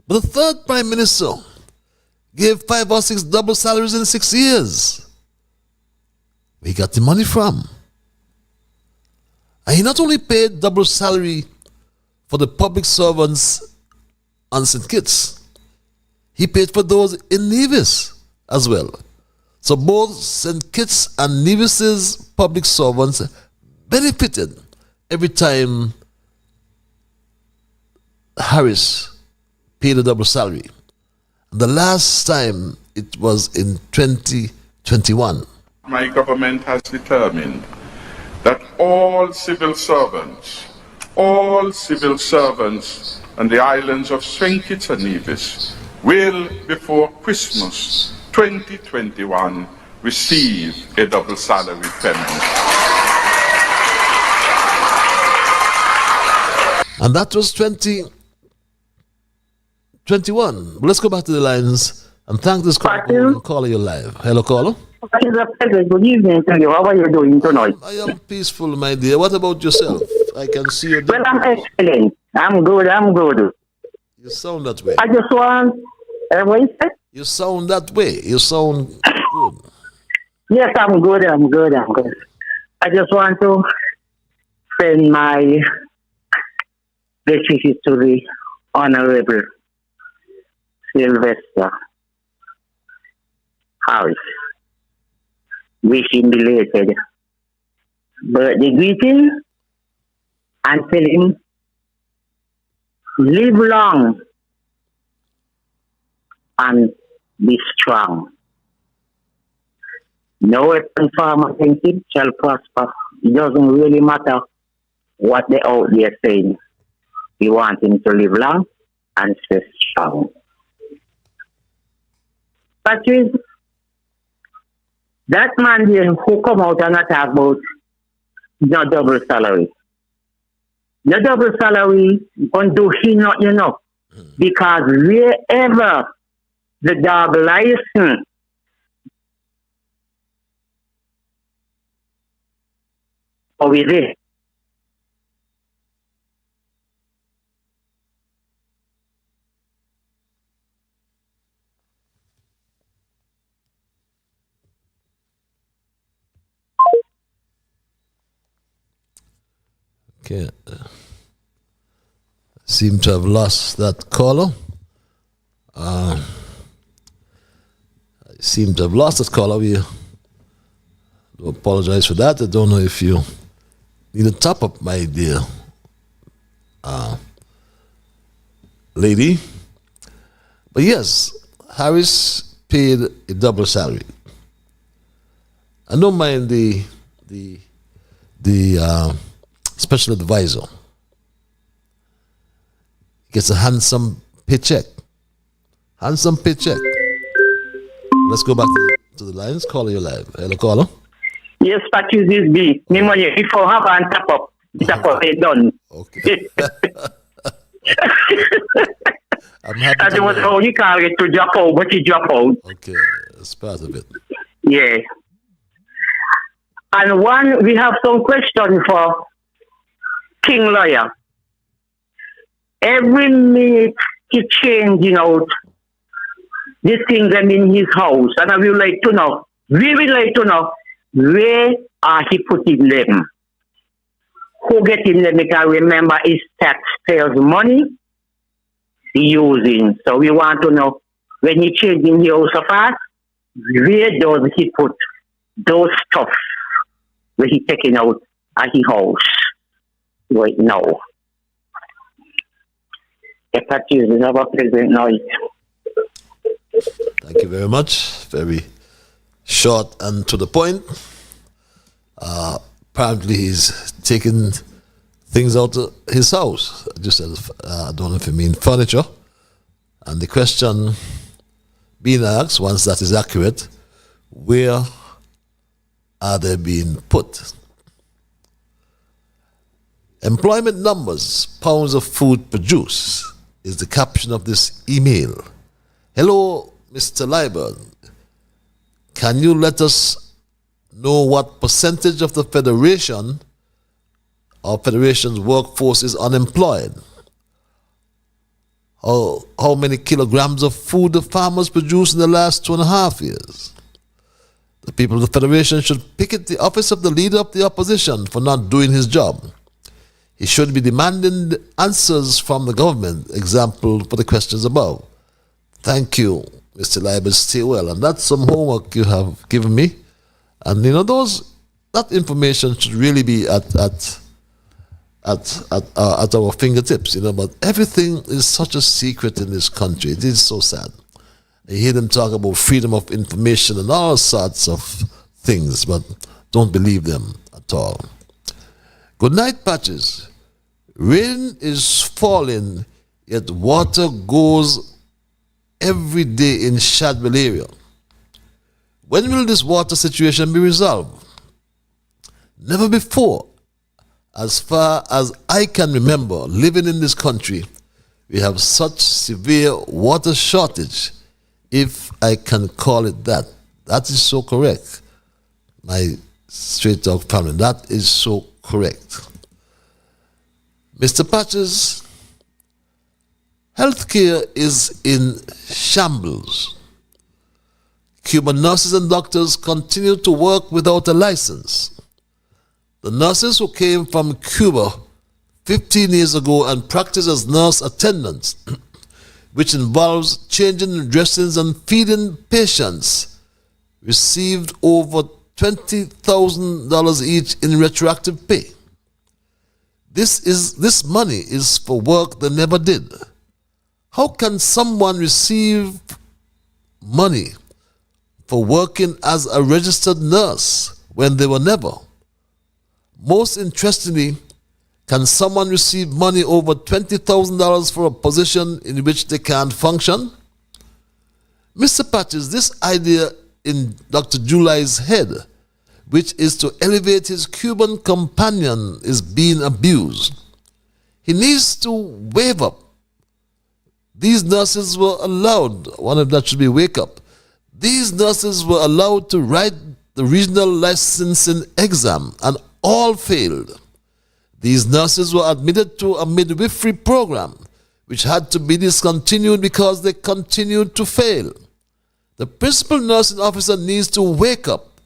But the third Prime Minister gave 5 or 6 double salaries in 6 years. Where he got the money from? And he not only paid double salary for the public servants on St. Kitts, he paid for those in Nevis as well. So both St. Kitts and Nevis's public servants benefited every time Harris paid a double salary. The last time it was in 2021. My government has determined that all civil servants on the islands of St. Kitts and Nevis will, before Christmas 2021, receive a double salary payment. And that was 2021. Let's go back to the lines and thank this caller you live. Hello, caller. It's a pleasure. Good evening to you. How are you doing tonight? I am peaceful, my dear. What about yourself? I can see you. Well, I'm excellent. I'm good. You sound that way. I just want... what you said? You sound that way. You sound good. Yes, I'm good. I just want to send my best wishes to the Honorable Sylvester Harris. Wishing belated birthday greeting and tell him live long and be strong. No weapon farmer thinking shall prosper. It doesn't really matter what they out there saying. We want him to live long and stay strong. Patrice, that man there who come out and attack about no double salary. No double salary can do he not, because wherever the dog license or with it. Okay. Seem to have lost that caller. I seem to have lost that caller. We do apologize for that. I don't know if you need a top up, my dear lady. But yes, Harris paid a double salary. I don't mind the special advisor. Gets a handsome paycheck. Let's go back to the lines. Caller, you live. Hello, caller. Yes, Patrice is B. Me money before have and tap up. Tap up it done. Okay. I'm happy. That was how you call it to drop out, but he drop out. Okay, that's part of it. Yeah. And we have some question for King Lawyer. Every minute he's changing out the things in his house. And we would like to know, where are he putting them? Who getting them? Because remember, it's taxpayers' money using. So we want to know, when he changing the house of us, where does he put those stuff where he taking out at his house right now? Have a pleasant night. Thank you very much. Very short and to the point. Apparently he's taking things out of his house. Just said, I don't know if you mean furniture. And the question being asked, once that is accurate, where are they being put? Employment numbers, pounds of food produced, is the caption of this email. Hello, Mr. Liburd. Can you let us know what percentage of the Federation or Federation's workforce is unemployed? How many kilograms of food the farmers produced in the last 2.5 years? The people of the Federation should picket the office of the leader of the opposition for not doing his job. He should be demanding answers from the government. Example for the questions above. Thank you, Mr. Liburd. Stay well. And that's some homework you have given me. And that information should really be at at our fingertips, but everything is such a secret in this country. It is so sad. You hear them talk about freedom of information and all sorts of things, but don't believe them at all. Good night, Patches. Rain is falling, yet water goes every day in Shadwell area. When will this water situation be resolved? Never before, as far as I can remember living in this country, we have such severe water shortage, if I can call it that. That is so correct, my Straight Talk family. That is so correct. Mr. Patches, healthcare is in shambles. Cuban nurses and doctors continue to work without a license. The nurses who came from Cuba 15 years ago and practiced as nurse attendants, which involves changing dressings and feeding patients, received over $20,000 each in retroactive pay. This money is for work they never did. How can someone receive money for working as a registered nurse when they were never? Most interestingly, can someone receive money over $20,000 for a position in which they can't function? Mr. Patches, this idea in Dr. July's head, which is to elevate his Cuban companion, is being abused. He needs to wave up. These nurses were allowed, one of that should be wake up. These nurses were allowed to write the regional licensing exam and all failed. These nurses were admitted to a midwifery program which had to be discontinued because they continued to fail. The principal nursing officer needs to wake up,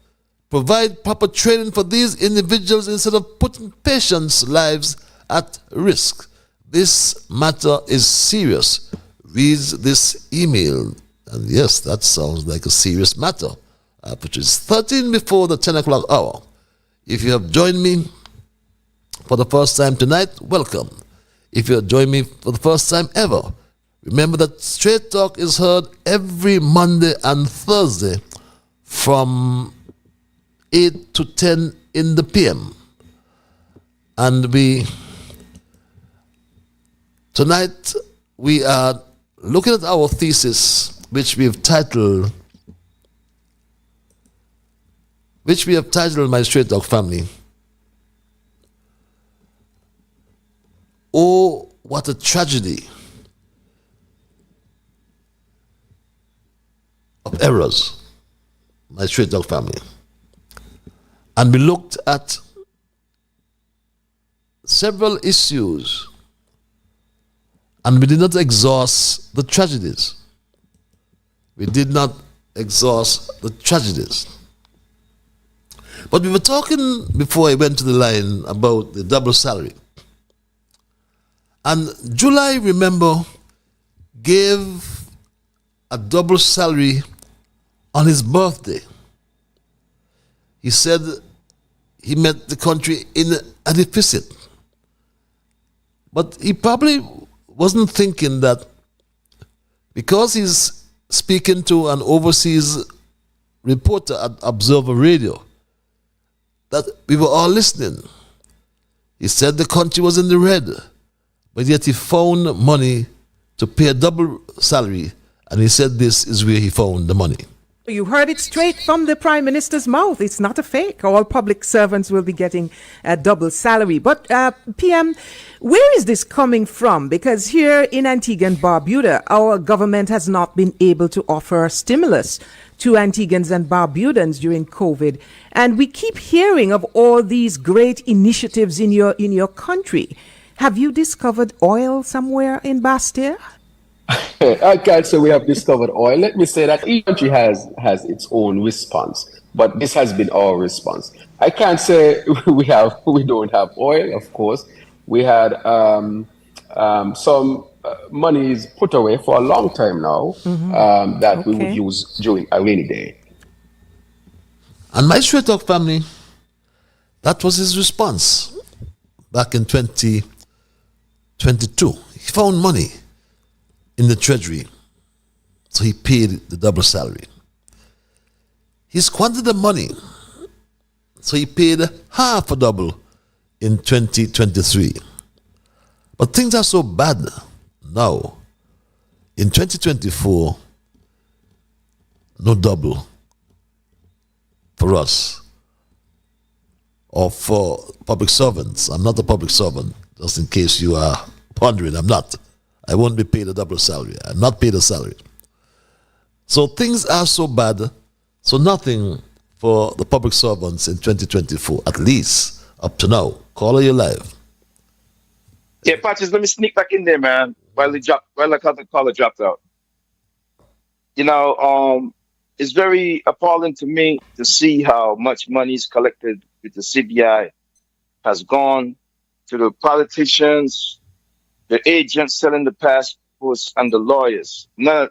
provide proper training for these individuals instead of putting patients' lives at risk. This matter is serious. Reads this email. And yes, that sounds like a serious matter, which is 13 before the 10 o'clock hour. If you have joined me for the first time tonight, welcome. If you have joined me for the first time ever, remember that Straight Talk is heard every Monday and Thursday from 8 to 10 in the PM. And tonight we are looking at our thesis, which we have titled, my Straight Talk family, "Oh, what a tragedy of errors," my Straight Talk family. And we looked at several issues, and we did not exhaust the tragedies. We did not exhaust the tragedies. But we were talking before I went to the line about the double salary. And July, remember, gave a double salary on his birthday. He said he met the country in a deficit. But he probably wasn't thinking that because he's speaking to an overseas reporter at Observer Radio, that we were all listening. He said the country was in the red, but yet he found money to pay a double salary, and he said this is where he found the money. You heard it straight from the Prime Minister's mouth. It's not a fake. All public servants will be getting a double salary. But PM, where is this coming from? Because here in Antigua and Barbuda, our government has not been able to offer stimulus to Antiguans and Barbudans during COVID. And we keep hearing of all these great initiatives in your country. Have you discovered oil somewhere in Bastia? I can't say we have discovered oil. Let me say that each country has its own response, but this has been our response. I can't say we don't have oil. Of course, we had some monies put away for a long time now that we would use during a rainy day. And my Straight Talk family, that was his response. back in 2022. He found money in the treasury, so he paid the double salary. He squandered the money, so he paid half a double in 2023. But things are so bad now. In 2024, no double for us or for public servants. I'm not a public servant, just in case you are pondering. I'm not. I won't be paid a double salary. I'm not paid a salary. So things are so bad, so nothing for the public servants in 2024, at least up to now. Caller, you live. Yeah, Patches, let me sneak back in there, man, while the caller dropped out. You know, it's very appalling to me to see how much money is collected with the CBI has gone to the politicians, the agents selling the passports, and the lawyers. Little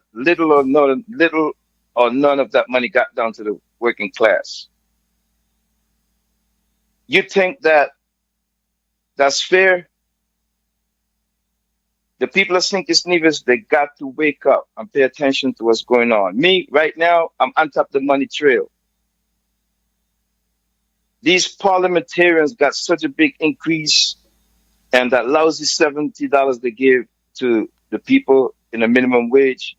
or none of that money got down to the working class. You think that that's fair? The people of St. Nevis, they got to wake up and pay attention to what's going on. Me, right now, I'm on top of the money trail. These parliamentarians got such a big increase, and that lousy $70 they give to the people in the minimum wage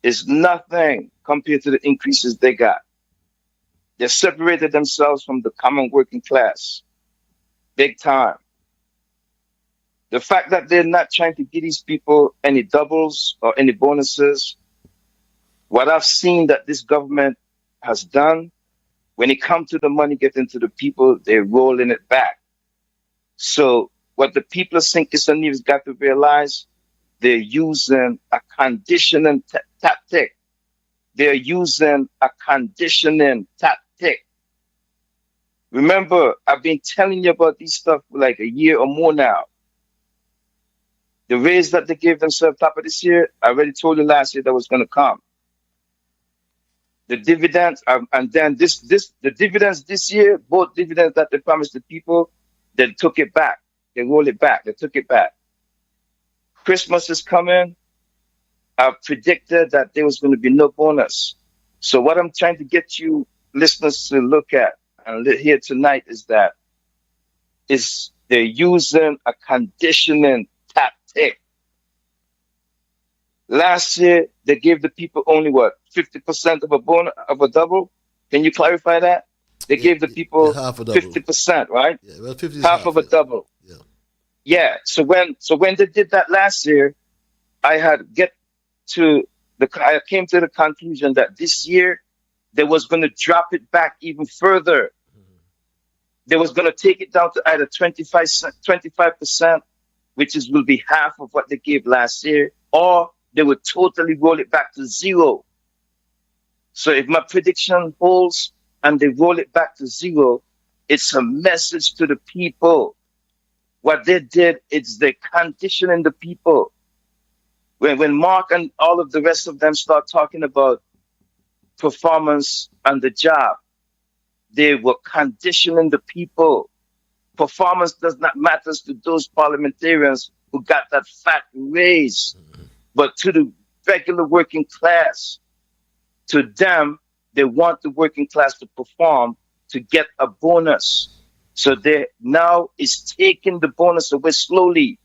is nothing compared to the increases they got. They separated themselves from the common working class. Big time. The fact that they're not trying to give these people any doubles or any bonuses, what I've seen that this government has done, when it comes to the money getting to the people, they're rolling it back. So what the people of St. Kitts and Nevis got to realize, they're using a conditioning tactic. They're using a conditioning tactic. Remember, I've been telling you about these stuff for like a year or more now. The raise that they gave themselves top of this year, I already told you last year that was going to come. The dividends, and then the dividends this year, both dividends that they promised the people, they took it back. They rolled it back. They took it back. Christmas is coming. I predicted that there was going to be no bonus. So what I'm trying to get you listeners to look at and hear tonight is that they're using a conditioning tactic. Last year, they gave the people only 50% of a bonus of a double. Can you clarify that? They gave the people 50%, right? Yeah, well, 50 half of a double. Yeah. So when they did that last year, I came to the conclusion that this year they was going to drop it back even further. They was going to take it down to either 25%, which will be half of what they gave last year, or they would totally roll it back to zero. So if my prediction holds and they roll it back to zero, it's a message to the people. What they did is they conditioning the people. When Mark and all of the rest of them start talking about performance and the job, they were conditioning the people. Performance does not matter to those parliamentarians who got that fat raise, but to the regular working class, to them, they want the working class to perform to get a bonus. So they now is taking the bonus away slowly.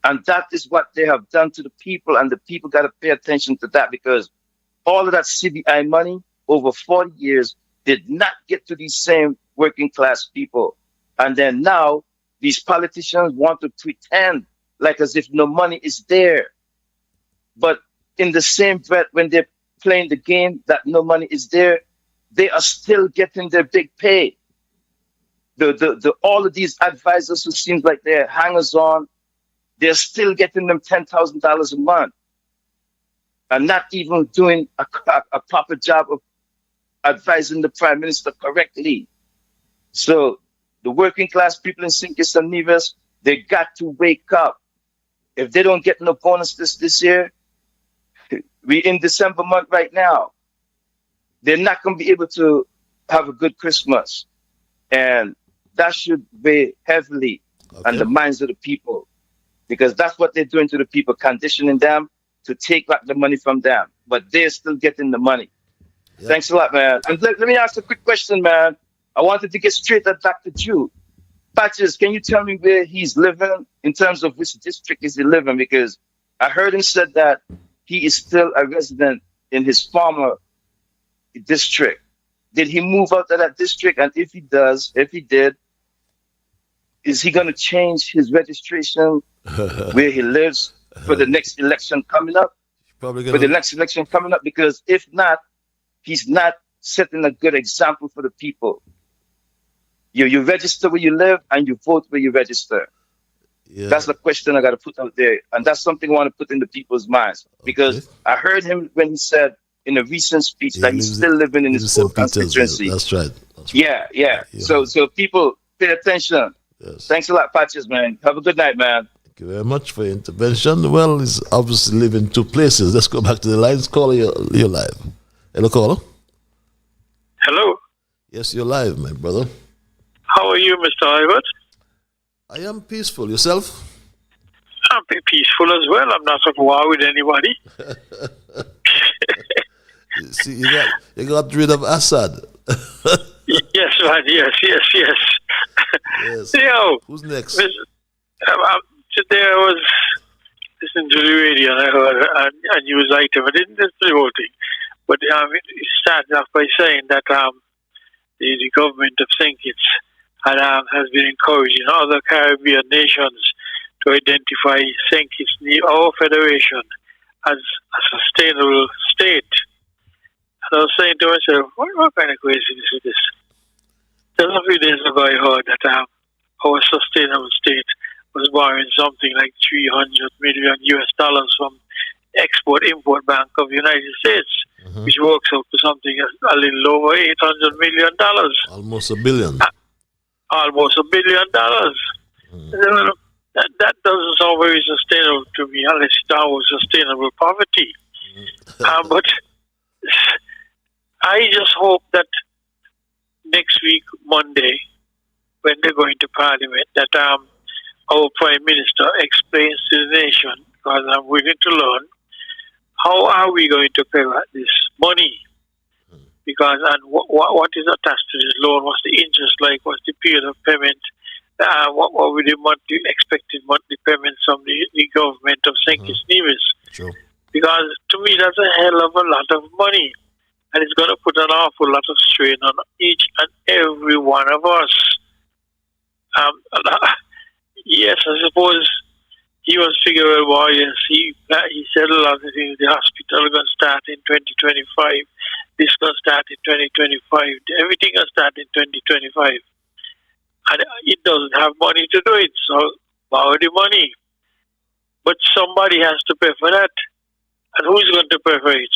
And that is what they have done to the people, and the people got to pay attention to that, because all of that CBI money over 40 years did not get to these same working class people. And then now these politicians want to pretend like as if no money is there. But in the same breath, when they're playing the game that no money is there, they are still getting their big pay. All of these advisors who seem like they're hangers on, they're still getting them $10,000 a month and not even doing a proper job of advising the prime minister correctly. So the working class people in St. Kitts and Nevis, they got to wake up. If they don't get no bonus this year, we're in December month right now. They're not going to be able to have a good Christmas. And that should weigh heavily and the minds of the people, because that's what they're doing to the people, conditioning them to take back the money from them, but they're still getting the money. Yep. Thanks a lot, man. And let me ask a quick question, man. I wanted to get straight at Dr. Jude. Patches, can you tell me where he's living in terms of which district is he living? Because I heard him said that he is still a resident in his former district. Did he move out of that district? And if he did, is he going to change his registration where he lives for the next election coming up? For the next election coming up? Because if not, he's not setting a good example for the people. You register where you live and you vote where you register. Yeah. That's the question I got to put out there. And that's something I want to put into people's minds. Because I heard him when he said in a recent speech that he's still living in his old constituency. That's right. Yeah. So people, pay attention. Yes. Thanks a lot, Patches, man. Have a good night, man. Thank you very much for your intervention. Well, he's obviously living in two places. Let's go back to the lines. Caller, you're live. Hello, caller. Hello. Yes, you're live, my brother. How are you, Mr. Liburd? I am peaceful. Yourself? I'm peaceful as well. I'm not at war with anybody. See, you got rid of Assad. Yes, man. Yes. Yes. Yo, who's next? Today I was listening to the radio and I heard a news item. I didn't listen to the whole thing, but it started off by saying that the government of St. Kitts has been encouraging other Caribbean nations to identify St. Kitts, our federation, as a sustainable state. And I was saying to myself, what kind of craziness is this? Just a few days ago, I heard that our sustainable state was borrowing something like $300 million from Export-Import Bank of the United States, which works out to something a little over $800 million. Almost $1 billion. Almost $1 billion. That doesn't sound very sustainable to me, unless it's our sustainable poverty. But I just hope that next week, Monday, when they're going to Parliament, that our Prime Minister explains to the nation, because I'm willing to learn, how are we going to pay back this money? Because, and what is attached to this loan? What's the interest like? What's the period of payment? What were the expected monthly payments from the government of St. Kitts Nevis? Sure. Because to me, that's a hell of a lot of money. And it's going to put an awful lot of strain on each and every one of us. Yes, I suppose he was figuring, well, yes, he said a lot of things. The hospital is going to start in 2025. This is going to start in 2025. Everything will start in 2025. And it doesn't have money to do it, so borrow the money. But somebody has to pay for that. And who's going to pay for it?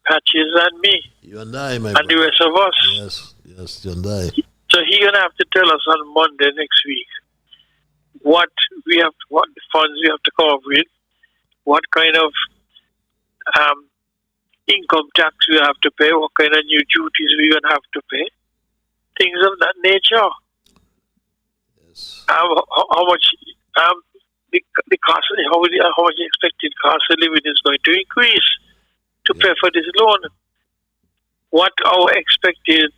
Patches and me. You and I, my and the rest of us. Yes, you and I. So he's going to have to tell us on Monday next week what the funds we have to come up with, what kind of income tax we have to pay, what kind of new duties we're going to have to pay, things of that nature. Yes. How much the cost, how much the expected cost of living is going to increase to pay for this loan. What our expected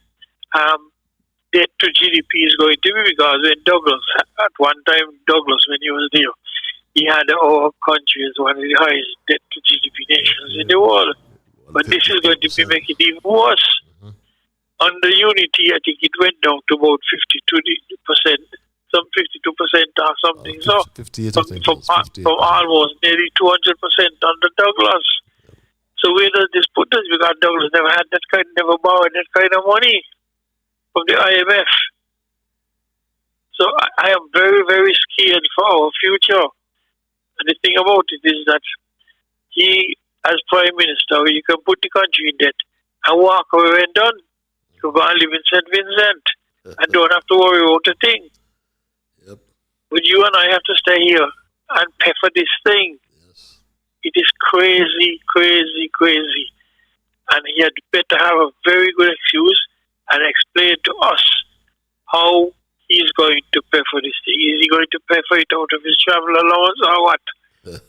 debt to GDP is going to be, because when Douglas, at one time, when he was there, he had our country as one of the highest debt to GDP nations in the world. But this is going to be making it even worse. Under Unity, I think it went down to about 52%, some 52% or something. 58, from almost nearly 200% under Douglas. So where does this put us? Because Douglas never borrowed that kind of money from the IMF. So I am very, very scared for our future. And the thing about it is that he, as Prime Minister, you can put the country in debt and walk away when done. You can go and live in St. Vincent and don't have to worry about a thing. Yep. But you and I have to stay here and pay for this thing. Yes. It is crazy, crazy, crazy. And he had better have a very good excuse and explain to us how he's going to pay for this thing. Is he going to pay for it out of his travel allowance or what?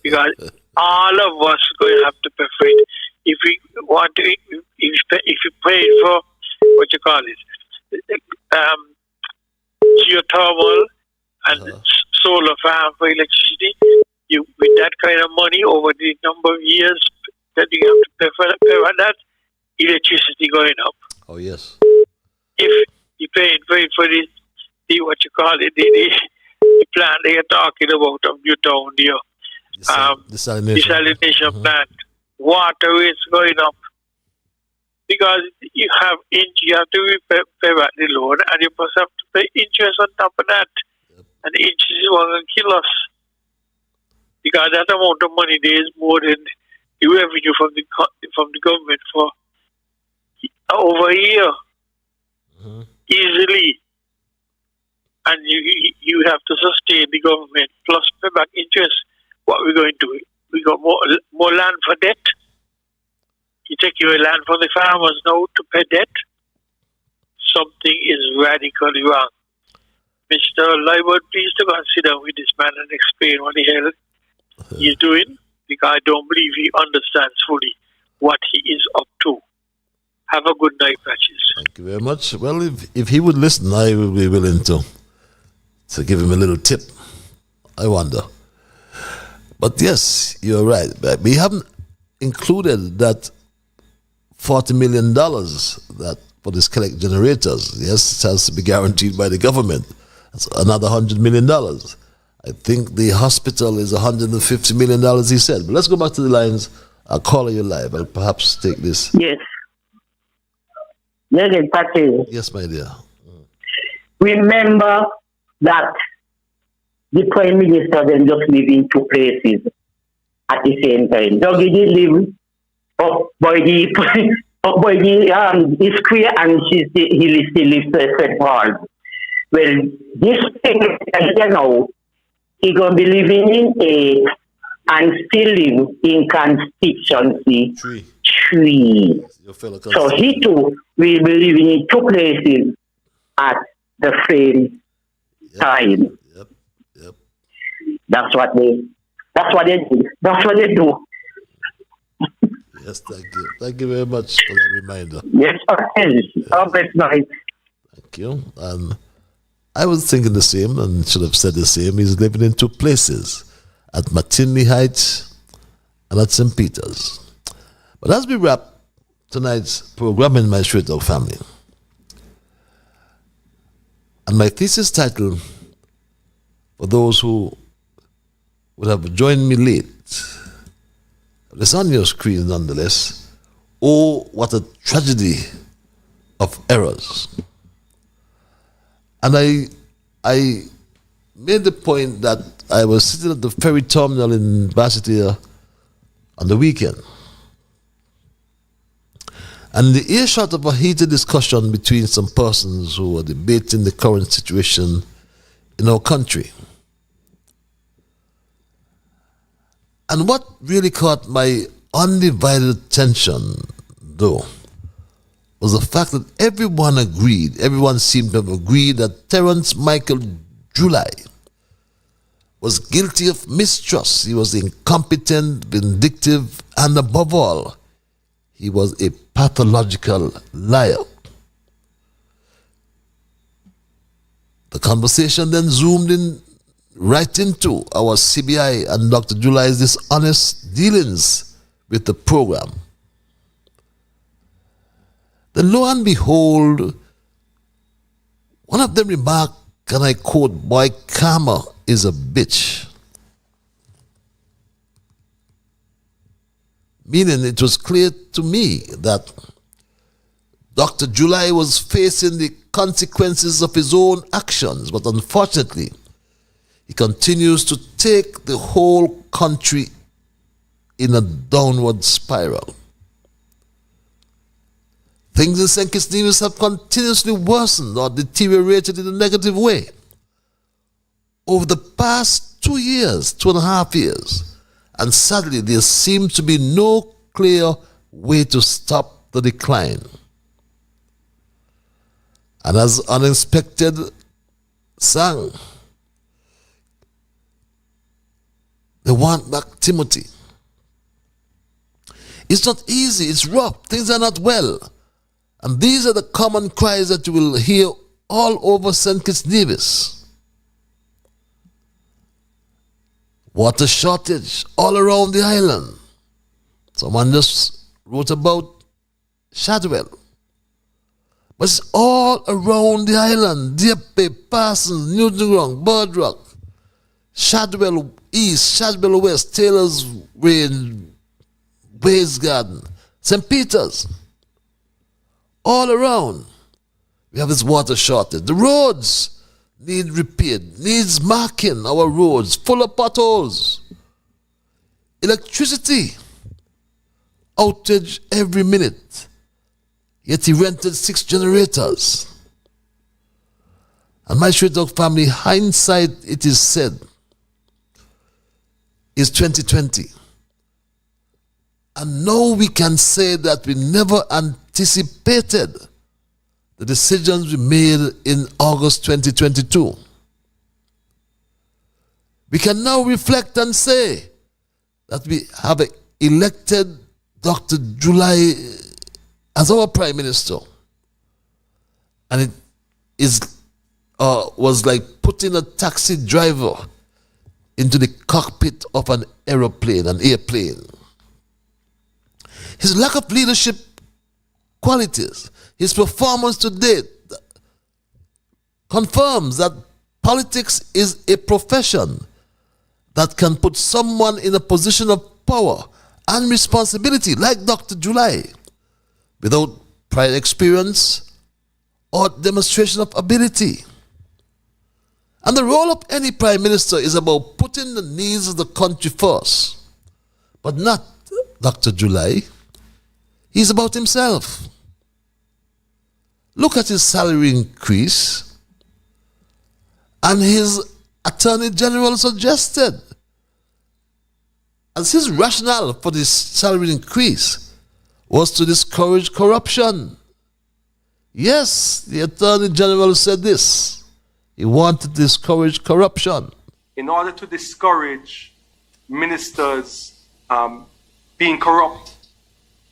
Because all of us are going to have to pay for it. If we want to, if you pay for what you call it, geothermal and solar farm for electricity, you with that kind of money over the number of years that you have to pay for that, electricity going up. Oh yes. If you pay for the what you call it, the plant they are talking about of Newtown, desalination plant, water rates going up because you have to pay back the loan, and you must have to pay interest on top of that, and the interest is going to kill us because that amount of money there is more than the revenue from the government for over a year easily. And you have to sustain the government plus pay back interest. What we're going to do? We got more land for debt. You take your land from the farmers now to pay debt. Something is radically wrong. Mr. Liburd, please to consider with this man and explain what the hell he's doing, because I don't believe he understands fully what he is up to. Have a good night, Patches. Thank you very much. Well, if he would listen, I would be willing to give him a little tip. I wonder. But yes, you're right. We haven't included that $40 million that for these collect generators. Yes, it has to be guaranteed by the government. That's another $100 million. I think the hospital is $150 million, he said. But let's go back to the lines. I'll call you live. I'll perhaps take this. Yes. Yes, Patches. Yes, my dear. Remember that the Prime Minister then just live in two places at the same time. Dougie did live up by the square, and he still lives at St. Paul. Well, this thing, he's going to be living in A and still live in constituency 3. So he too will be living in two places at the same time. That's what they do. That's what they do. Yes, thank you. Thank you very much for that reminder. Yes, okay. Night. Thank you. And I was thinking the same and should have said the same. He's living in two places, at McKinley Heights and at St. Peter's. But as we wrap tonight's program in my Straight Talk family, and my thesis title, for those who would have joined me late, it's on your screen nonetheless. Oh, what a tragedy of errors. And I made the point that I was sitting at the ferry terminal in Varsity on the weekend. And the earshot of a heated discussion between some persons who were debating the current situation in our country. And what really caught my undivided attention, though, was the fact that everyone seemed to have agreed that Terence Michael July was guilty of mistrust. He was incompetent, vindictive, and above all, he was a pathological liar. The conversation then zoomed in right into our CBI and Dr. July's dishonest dealings with the program. Then lo and behold, one of them remarked, and I quote, "Boy, karma is a bitch." Meaning it was clear to me that Dr. July was facing the consequences of his own actions, but unfortunately, he continues to take the whole country in a downward spiral. Things in St. Kitts Nevis have continuously worsened or deteriorated in a negative way. Over the past 2.5 years, and sadly there seems to be no clear way to stop the decline. And as unexpected sang. They want back Timothy. It's not easy, it's rough, things are not well. And these are the common cries that you will hear all over St. Kitts Nevis. Water shortage all around the island. Someone just wrote about Shadwell. But it's all around the island. Dieppe, Parsons, Newton Ground, Bird Rock, Shadwell East, Shadwell West, Taylor's Way, Ways Garden, St. Peter's. All around, we have this water shortage. The roads need repaired, needs marking our roads, full of potholes. Electricity, outage every minute. Yet he rented 6 generators. And my Straight Dog family, hindsight, it is said, is 2020. And now we can say that we never anticipated the decisions we made in August 2022. We can now reflect and say that we have elected Dr. July as our Prime Minister. And it is was like putting a taxi driver into the cockpit of an airplane. His lack of leadership qualities, his performance to date confirms that politics is a profession that can put someone in a position of power and responsibility, like Dr. July, without prior experience or demonstration of ability. And the role of any prime minister is about putting the needs of the country first, but not Dr. July. He's about himself. Look at his salary increase, and his Attorney General suggested as his rationale for this salary increase was to discourage corruption. Yes, the Attorney General said this. He wanted to discourage corruption. In order to discourage ministers being corrupt,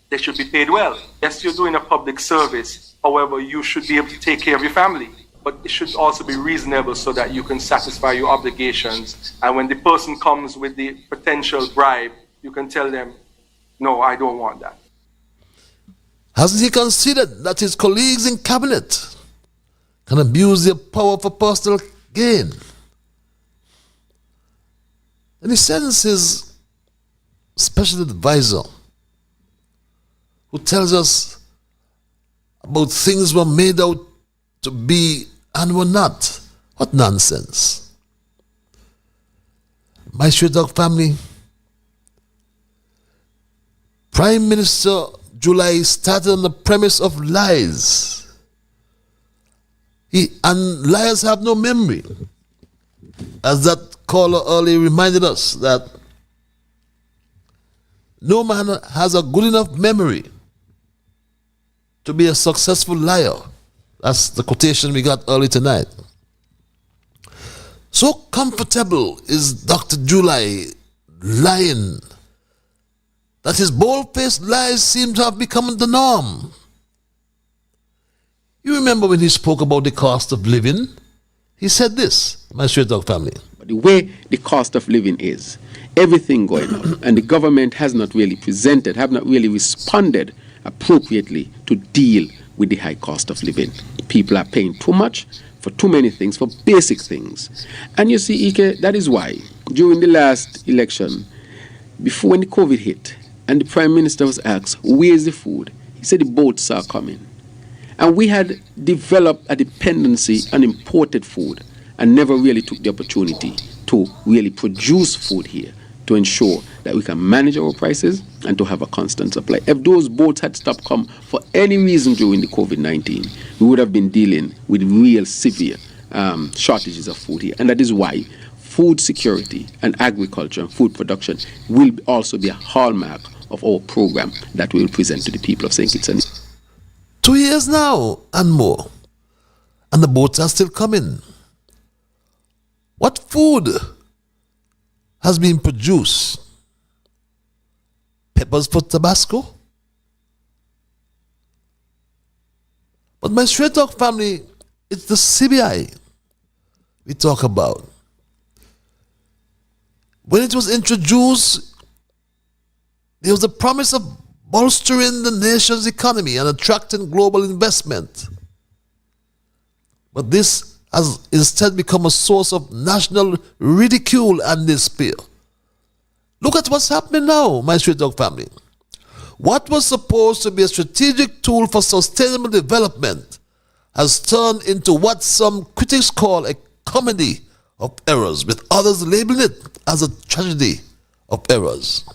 they should be paid well. Yes, you're doing a public service. However, you should be able to take care of your family. But it should also be reasonable so that you can satisfy your obligations. And when the person comes with the potential bribe, you can tell them, no, I don't want that. Hasn't he considered that his colleagues in cabinet can abuse their power for personal gain? And he sends his special advisor, who tells us about things were made out to be and were not. What nonsense. My Straight Dog family, Prime Minister July started on the premise of lies. And liars have no memory. As that caller earlier reminded us, that no man has a good enough memory to be a successful liar. That's the quotation we got early tonight. So comfortable is Dr. July lying that his bold-faced lies seem to have become the norm. You remember when he spoke about the cost of living? He said this, my Straight Dog family. But the way the cost of living is, everything going up, and the government has not really have not really responded appropriately to deal with the high cost of living. People are paying too much for too many things, for basic things. And you see, Ike, that is why during the last election, before when the COVID hit, and the Prime Minister was asked, where's the food? He said the boats are coming. And we had developed a dependency on imported food and never really took the opportunity to really produce food here to ensure that we can manage our prices and to have a constant supply. If those boats had stopped come for any reason during the COVID-19, we would have been dealing with real severe shortages of food here. And that is why food security and agriculture and food production will also be a hallmark of our program that we will present to the people of St. Kitts and Nevis. 2 years now and more, and the boats are still coming. What food has been produced? Peppers for Tabasco? But my Straight Talk family, it's the CBI we talk about. When it was introduced, there was a promise of bolstering the nation's economy and attracting global investment. But this has instead become a source of national ridicule and despair. Look at what's happening now, my Straight Talk family. What was supposed to be a strategic tool for sustainable development has turned into what some critics call a comedy of errors, with others labeling it as a tragedy of errors.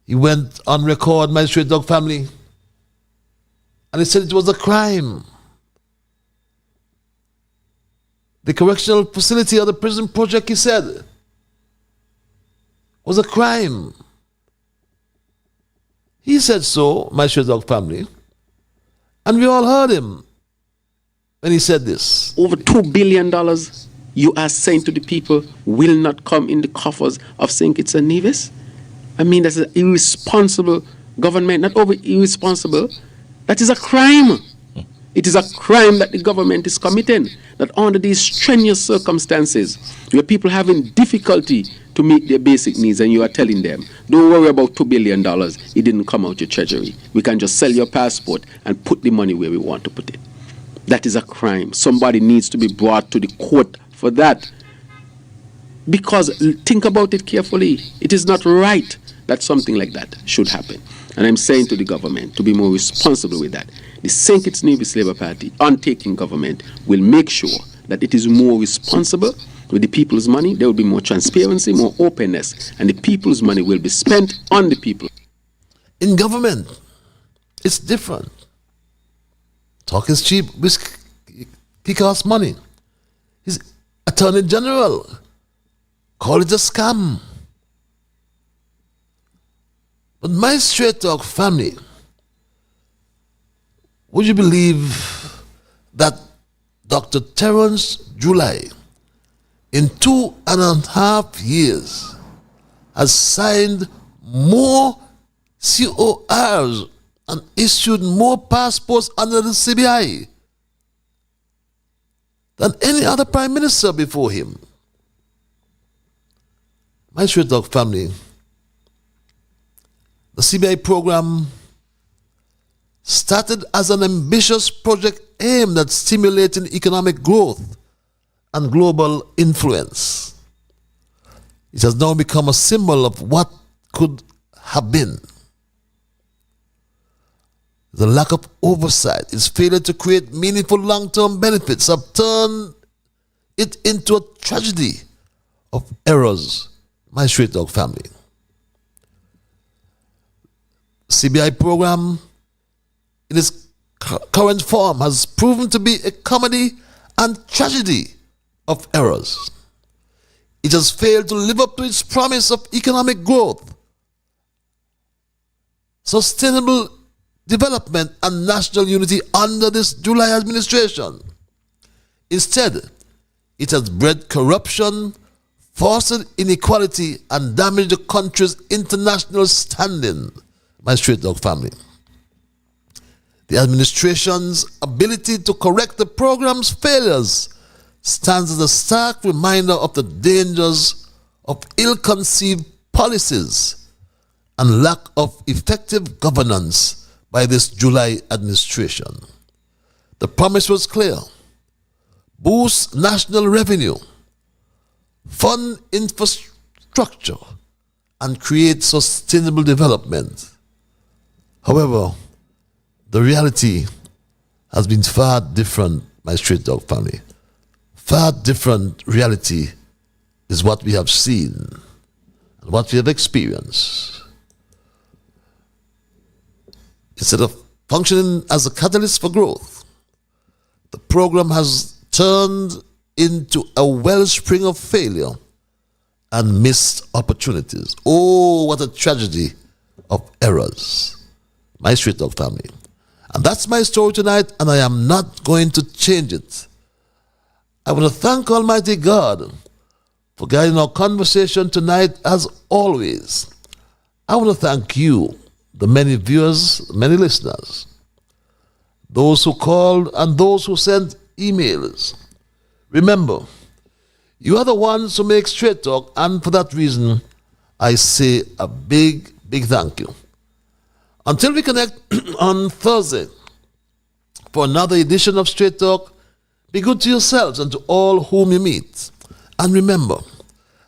He went on record, my Straight Talk family, and he said it was a crime. The correctional facility or the prison project, he said, was a crime. He said so, my Straight Talk family, and we all heard him when he said this. Over $2 billion you are saying to the people will not come in the coffers of St. Kitts and Nevis? I mean, that's an irresponsible government, not over irresponsible. That is a crime. It is a crime that the government is committing, that under these strenuous circumstances, where people having difficulty to meet their basic needs, and you are telling them, don't worry about $2 billion, it didn't come out your treasury. We can just sell your passport and put the money where we want to put it. That is a crime. Somebody needs to be brought to the court for that. Because think about it carefully. It is not right that something like that should happen. And I'm saying to the government to be more responsible with that. The St. Kitts Nevis Labour Party, untaking government, will make sure that it is more responsible with the people's money. There will be more transparency, more openness, and the people's money will be spent on the people. In government, it's different. Talk is cheap, he costs money. His Attorney General call it a scam. But my Straight Talk family, would you believe that Dr. Terence July, in 2.5 years, has signed more CORs and issued more passports under the CBI than any other prime minister before him? My Straight Talk family, the CBI program started as an ambitious project aimed at stimulating economic growth and global influence. It has now become a symbol of what could have been. The lack of oversight, its failure to create meaningful long-term benefits have turned it into a tragedy of errors, my Straight Talk family. CBI program in its current form has proven to be a comedy and tragedy of errors. It has failed to live up to its promise of economic growth, sustainable development, and national unity under this July administration. Instead, it has bred corruption, fostered inequality, and damaged the country's international standing, my Straight Talk family. The administration's ability to correct the program's failures stands as a stark reminder of the dangers of ill-conceived policies and lack of effective governance by this July administration. The promise was clear: boost national revenue, fund infrastructure, and create sustainable development. However, the reality has been far different, my Straight Talk family. Far different reality is what we have seen and what we have experienced. Instead of functioning as a catalyst for growth, the program has turned into a wellspring of failure and missed opportunities. Oh, what a tragedy of errors, my Straight Talk family. And that's my story tonight, and I am not going to change it. I want to thank Almighty God for guiding our conversation tonight as always. I want to thank you, the many viewers, many listeners, those who called and those who sent emails. Remember, you are the ones who make Straight Talk, and for that reason, I say a big, big thank you. Until we connect on Thursday for another edition of Straight Talk, be good to yourselves and to all whom you meet. And remember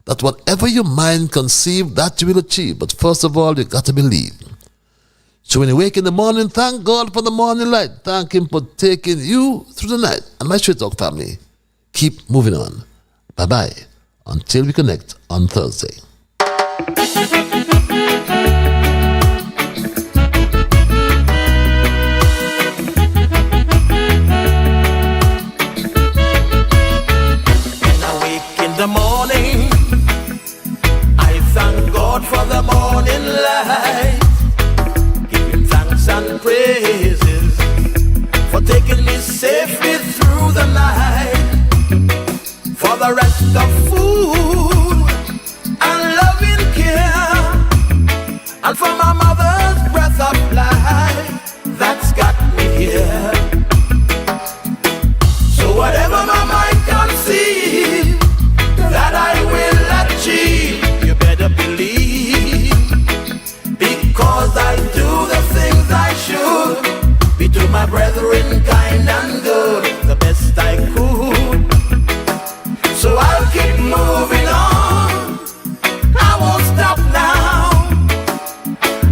that whatever your mind conceive, that you will achieve. But first of all, you got to believe. So when you wake in the morning, thank God for the morning light. Thank Him for taking you through the night. And my Straight Talk family, keep moving on. Bye-bye. Until we connect on Thursday. In the morning, I thank God for the morning light. Give Him thanks and praises for taking me safely through the night. For the rest of food and loving care, and for my mother's breath of life that's got me here. So whatever my mind conceives that I will achieve, you better believe, because I do the things I should, be to my brethren kind and good, the best I could. So I'll keep moving on, I won't stop now.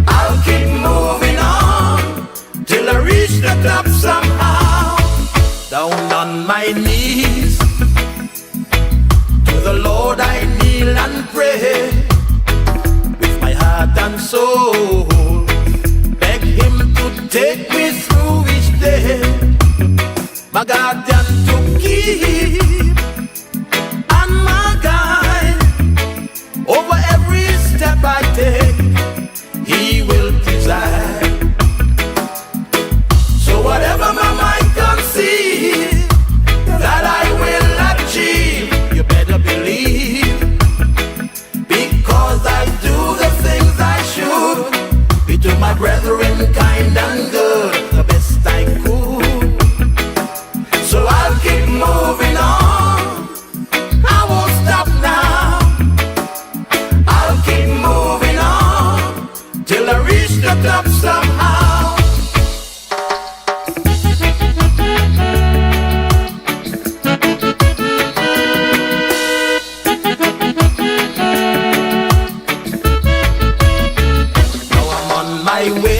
I'll keep moving on till I reach the top somehow. Down on my knees to the Lord I kneel and pray, with my heart and soul beg Him to take me through each day. My guardian to keep and my guide over every step I take, He will preside. So whatever my mind conceives that I will achieve, you better believe, because I do the things I should, be to my brethren kind and good, the best I could. So I'll keep moving on, I won't stop now. I'll keep moving on till I reach the top somehow. My way